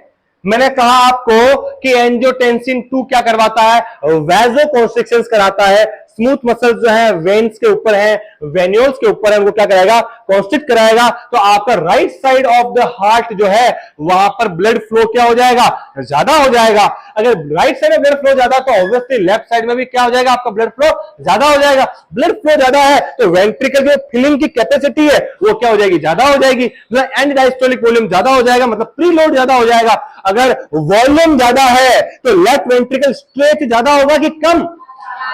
मैंने कहा आपको कि एंजियोटेंसिन 2 क्या करवाता है, वैसोकंस्ट्रिक्शंस कराता है, स्मूथ मसल्स जो है वेन्स के ऊपर है, वेन्यूल्स के ऊपर है, उनको क्या कराएगा, कॉन्स्ट्रिक्ट कराएगा। तो आपका right side of the heart जो है वहां पर ब्लड फ्लो क्या हो जाएगा, ज्यादा हो जाएगा। अगर राइट साइड में ब्लड फ्लो ज्यादा तो ऑब्वियसली लेफ्ट साइड में भी क्या हो जाएगा, आपका ब्लड फ्लो ज्यादा हो जाएगा। ब्लड फ्लो ज्यादा है तो वेंट्रिकल जो फिलिंग की कैपेसिटी है वो क्या हो जाएगी, ज्यादा हो जाएगी, मतलब एंड डायस्टोलिक वॉल्यूम ज्यादा हो जाएगा, मतलब प्रीलोड ज्यादा हो जाएगा। अगर वॉल्यूम ज्यादा है तो लेफ्ट वेंट्रिकल स्ट्रेच ज्यादा होगा कि कम,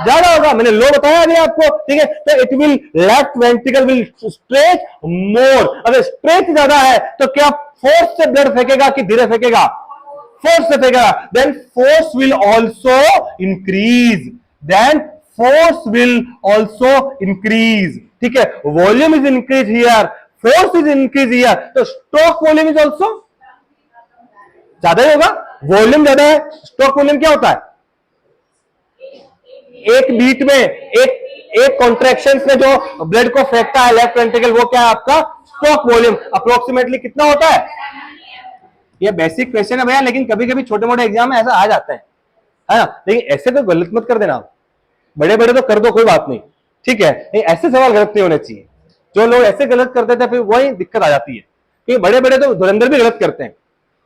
ज्यादा होगा। मैंने लो बताया अभी आपको, ठीक है। तो it will left ventricle will stretch more. अगर स्ट्रेच ज्यादा है तो क्या फोर्स से ब्लड फेंकेगा कि धीरे फेंकेगा, फोर्स से फेंकेगा, then force will also increase, then force will also increase, ठीक है। Volume is increase here, force is increase here, तो स्ट्रोक वॉल्यूम इज ऑल्सो ज्यादा ही होगा। वॉल्यूम ज्यादा है, स्ट्रोक वॉल्यूम क्या होता है, एक बीट में एक कॉन्ट्रैक्शन में जो ब्लड को फेंकता है लेफ्ट वेंट्रिकल, वो क्या है आपका स्ट्रोक वॉल्यूम। अप्रोक्सीमेटली कितना होता है, ये बेसिक क्वेश्चन है भैया, लेकिन कभी कभी छोटे मोटे एग्जाम में ऐसा आ जाता है ना, लेकिन ऐसे तो गलत मत कर देना, बड़े बड़े तो कर दो कोई बात नहीं, ठीक है, ऐसे सवाल गलत नहीं होने चाहिए। जो लोग ऐसे गलत करते थे फिर वही दिक्कत आ जाती है, क्योंकि बड़े बड़े तो धुरंधर भी गलत करते हैं,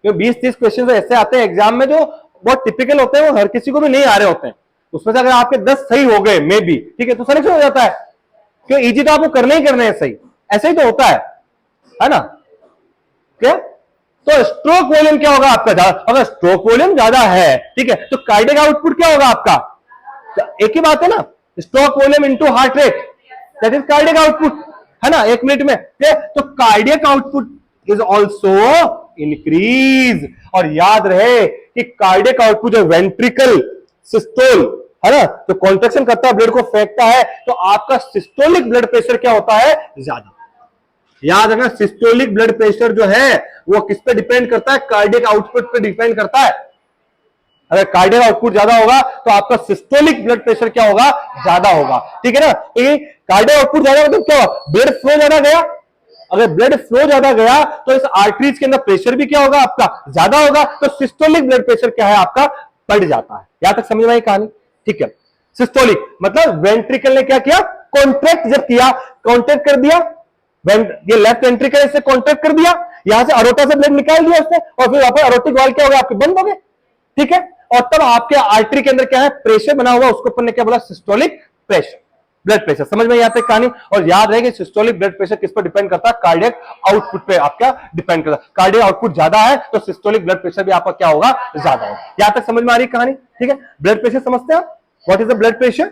क्योंकि 20-30 क्वेश्चन ऐसे आते हैं एग्जाम में जो बहुत टिपिकल होते हैं, वो हर किसी को भी नहीं आ रहे होते हैं। उसमें से अगर आपके 10 सही हो गए मे बी, ठीक है, तो सिलेक्शन हो जाता है, क्योंकि इजी तो आपको करने ही करने हैं सही, ऐसे ही तो होता है ना, क्या। तो स्ट्रोक वॉल्यूम क्या होगा आपका ज्यादा, अगर स्ट्रोक वॉल्यूम ज्यादा है, ठीक है, तो कार्डियक आउटपुट क्या होगा आपका, तो एक ही बात है ना, stroke volume into heart rate, that is cardiac output, है ना, 1 मिनट में। तो cardiac output is also increase. और याद रहे कि कार्डियक आउटपुट जो वेंट्रिकल सिस्टोल है ना, तो कॉन्ट्रैक्शन करता है, ब्लड को फेंकता है, तो आपका सिस्टोलिक ब्लड प्रेशर क्या होता है, ज्यादा। याद रखना, सिस्टोलिक ब्लड प्रेशर जो है वो किस पे डिपेंड करता है, कार्डियक आउटपुट पे डिपेंड करता है। अगर कार्डियक आउटपुट ज्यादा होगा तो आपका सिस्टोलिक ब्लड प्रेशर क्या होगा, ज्यादा होगा। ठीक है ना, तो कार्डियक आउटपुट ज्यादा मतलब क्या होगा, ब्लड फ्लो ज्यादा गया। अगर ब्लड फ्लो ज्यादा गया तो इस आर्टरीज के अंदर प्रेशर भी क्या होगा, आपका ज्यादा होगा, तो सिस्टोलिक ब्लड प्रेशर क्या है, आपका बढ़ जाता है। यहां तक समझ में आई कहानी? ठीक है, सिस्टोलिक मतलब वेंट्रिकल ने क्या किया, कॉन्ट्रैक्ट जब किया, कॉन्ट्रैक्ट कर दिया, ये लेफ्ट वेंट्रिकल से कॉन्ट्रैक्ट कर दिया, यहां से अरोटा से ब्लड निकाल दिया उसने, और फिर वहां पर अरोटिक वाल्व क्या हो गया, आपके बंद हो गए। ठीक है, और तब आपके आर्टरी के अंदर क्या है, प्रेशर बना हुआ, उसको अपन ने क्या बोला, सिस्टोलिक प्रेशर, ब्लड प्रेशर। समझ में आते कहानी? और याद रहे कि सिस्टोलिक ब्लड प्रेशर किस पर डिपेंड करता है, कार्डियक आउटपुट पे आपका डिपेंड करता है। कार्डियक आउटपुट ज्यादा है तो सिस्टोलिक ब्लड प्रेशर भी आपका क्या होगा, ज्यादा होगा। यहां तक समझ में आ रही कहानी? ठीक है, ब्लड प्रेशर समझते हैं आप? What is the blood pressure?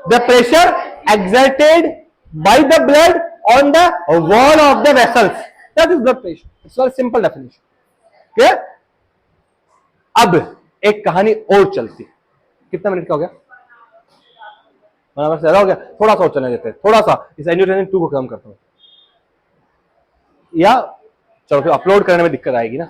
The pressure exerted by the blood on the wall of the vessels, that is blood pressure. It's a simple definition. Okay? अब एक कहानी और चलती। कितना मिनट का हो गया? ज्यादा हो गया, थोड़ा सा और चलने देते हैं, थोड़ा सा इस एंजियोटेंसिन 2 को कम करता हूं, या चलो फिर अपलोड करने में दिक्कत आएगी ना।